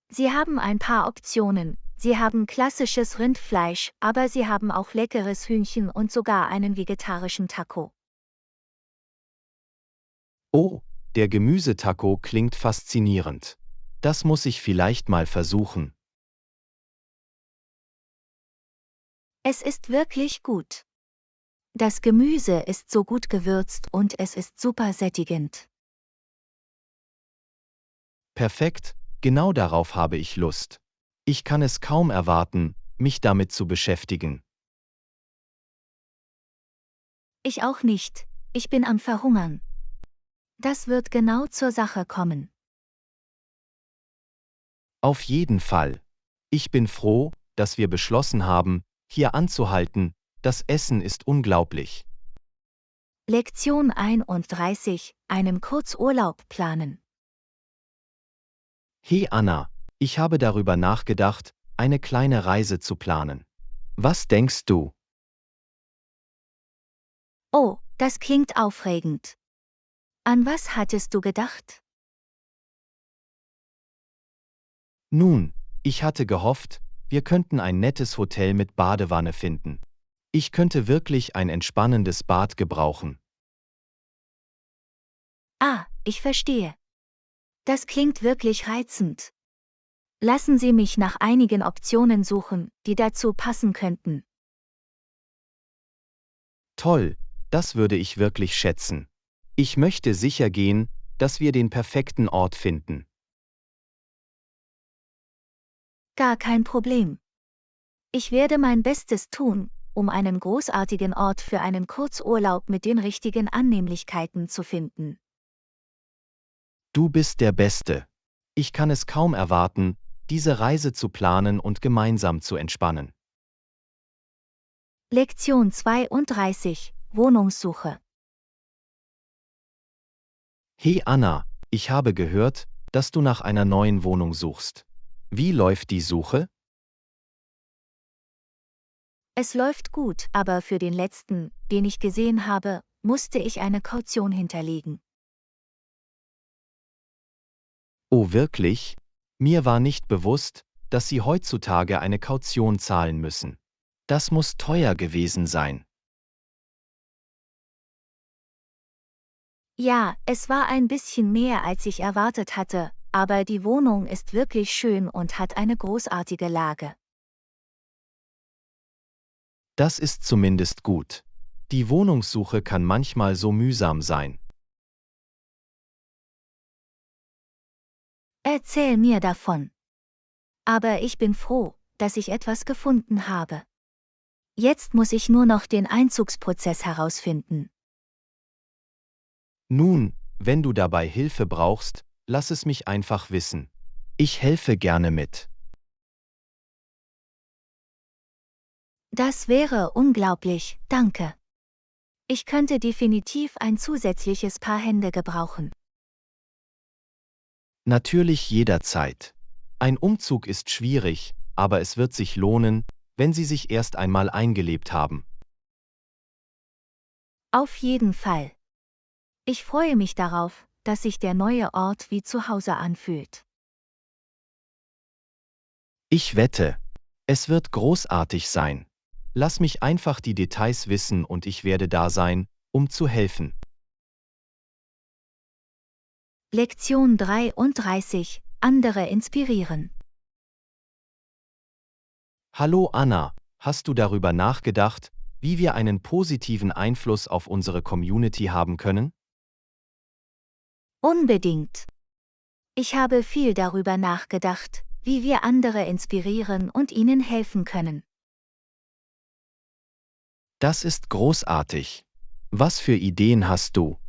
Sie haben ein paar Optionen. Sie haben klassisches Rindfleisch, aber sie haben auch leckeres Hühnchen und sogar einen vegetarischen Taco. Oh, der Gemüsetaco klingt faszinierend. Das muss ich vielleicht mal versuchen. Es ist wirklich gut. Das Gemüse ist so gut gewürzt und es ist super sättigend. Perfekt, genau darauf habe ich Lust. Ich kann es kaum erwarten, mich damit zu beschäftigen. Ich auch nicht, ich bin am Verhungern. Das wird genau zur Sache kommen. Auf jeden Fall. Ich bin froh, dass wir beschlossen haben, hier anzuhalten. Das Essen ist unglaublich. Lektion 31. Einen Kurzurlaub planen. Hey Anna, ich habe darüber nachgedacht, eine kleine Reise zu planen. Was denkst du? Oh, das klingt aufregend. An was hattest du gedacht? Nun, ich hatte gehofft, wir könnten ein nettes Hotel mit Badewanne finden. Ich könnte wirklich ein entspannendes Bad gebrauchen. Ah, ich verstehe. Das klingt wirklich reizend. Lassen Sie mich nach einigen Optionen suchen, die dazu passen könnten. Toll, das würde ich wirklich schätzen. Ich möchte sicher gehen, dass wir den perfekten Ort finden. Gar kein Problem. Ich werde mein Bestes tun, um einen großartigen Ort für einen Kurzurlaub mit den richtigen Annehmlichkeiten zu finden. Du bist der Beste. Ich kann es kaum erwarten, diese Reise zu planen und gemeinsam zu entspannen. Lektion 32. Wohnungssuche. Hey Anna, ich habe gehört, dass du nach einer neuen Wohnung suchst. Wie läuft die Suche? Es läuft gut, aber für den letzten, den ich gesehen habe, musste ich eine Kaution hinterlegen. Oh wirklich? Mir war nicht bewusst, dass Sie heutzutage eine Kaution zahlen müssen. Das muss teuer gewesen sein. Ja, es war ein bisschen mehr als ich erwartet hatte, aber die Wohnung ist wirklich schön und hat eine großartige Lage. Das ist zumindest gut. Die Wohnungssuche kann manchmal so mühsam sein. Erzähl mir davon. Aber ich bin froh, dass ich etwas gefunden habe. Jetzt muss ich nur noch den Einzugsprozess herausfinden. Nun, wenn du dabei Hilfe brauchst, lass es mich einfach wissen. Ich helfe gerne mit. Das wäre unglaublich, danke. Ich könnte definitiv ein zusätzliches Paar Hände gebrauchen. Natürlich jederzeit. Ein Umzug ist schwierig, aber es wird sich lohnen, wenn Sie sich erst einmal eingelebt haben. Auf jeden Fall. Ich freue mich darauf, dass sich der neue Ort wie zu Hause anfühlt. Ich wette, es wird großartig sein. Lass mich einfach die Details wissen und ich werde da sein, um zu helfen. Lektion 33. Andere inspirieren. Hallo Anna, hast du darüber nachgedacht, wie wir einen positiven Einfluss auf unsere Community haben können? Unbedingt. Ich habe viel darüber nachgedacht, wie wir andere inspirieren und ihnen helfen können. Das ist großartig. Was für Ideen hast du?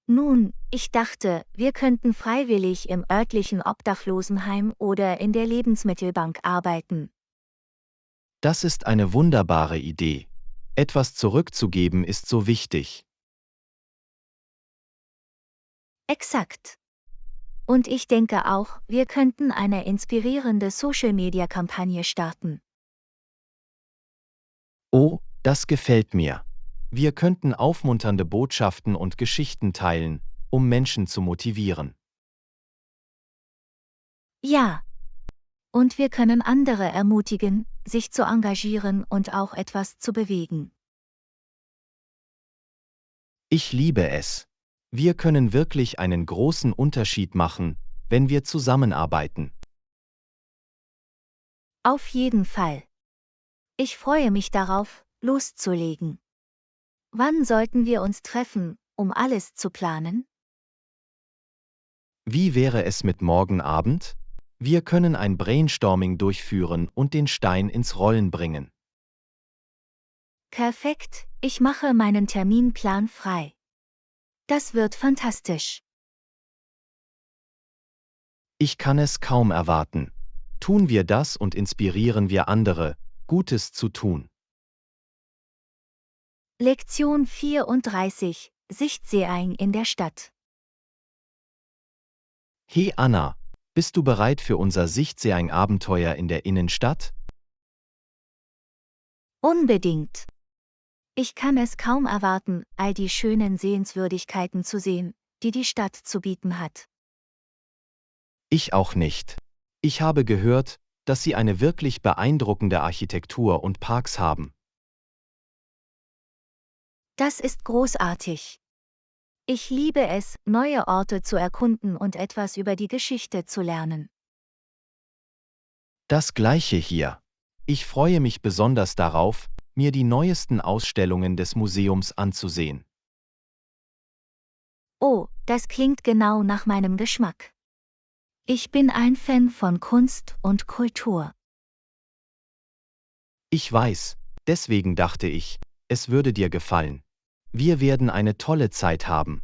Nun, ich dachte, wir könnten freiwillig im örtlichen Obdachlosenheim oder in der Lebensmittelbank arbeiten. Das ist eine wunderbare Idee. Etwas zurückzugeben ist so wichtig. Exakt. Und ich denke auch, wir könnten eine inspirierende Social-Media-Kampagne starten. Oh, das gefällt mir. Wir könnten aufmunternde Botschaften und Geschichten teilen, um Menschen zu motivieren. Ja, und wir können andere ermutigen, sich zu engagieren und auch etwas zu bewegen. Ich liebe es. Wir können wirklich einen großen Unterschied machen, wenn wir zusammenarbeiten. Auf jeden Fall. Ich freue mich darauf, loszulegen. Wann sollten wir uns treffen, um alles zu planen? Wie wäre es mit morgen Abend? Wir können ein Brainstorming durchführen und den Stein ins Rollen bringen. Perfekt, ich mache meinen Terminplan frei. Das wird fantastisch. Ich kann es kaum erwarten. Tun wir das und inspirieren wir andere, Gutes zu tun. Lektion 34: Sichtseeing in der Stadt. Hey Anna, bist du bereit für unser Sichtseeing-Abenteuer in der Innenstadt? Unbedingt. Ich kann es kaum erwarten, all die schönen Sehenswürdigkeiten zu sehen, die die Stadt zu bieten hat. Ich auch nicht. Ich habe gehört, dass sie eine wirklich beeindruckende Architektur und Parks haben. Das ist großartig. Ich liebe es, neue Orte zu erkunden und etwas über die Geschichte zu lernen. Das gleiche hier. Ich freue mich besonders darauf, mir die neuesten Ausstellungen des Museums anzusehen. Oh, das klingt genau nach meinem Geschmack. Ich bin ein Fan von Kunst und Kultur. Ich weiß, deswegen dachte ich, es würde dir gefallen. Wir werden eine tolle Zeit haben.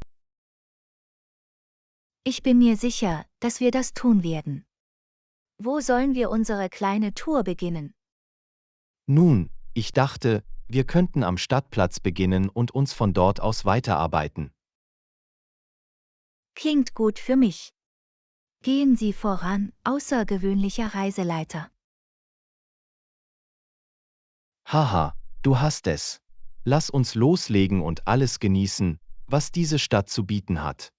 Ich bin mir sicher, dass wir das tun werden. Wo sollen wir unsere kleine Tour beginnen? Nun, ich dachte, wir könnten am Stadtplatz beginnen und uns von dort aus weiterarbeiten. Klingt gut für mich. Gehen Sie voran, außergewöhnlicher Reiseleiter. Haha, du hast es. Lass uns loslegen und alles genießen, was diese Stadt zu bieten hat.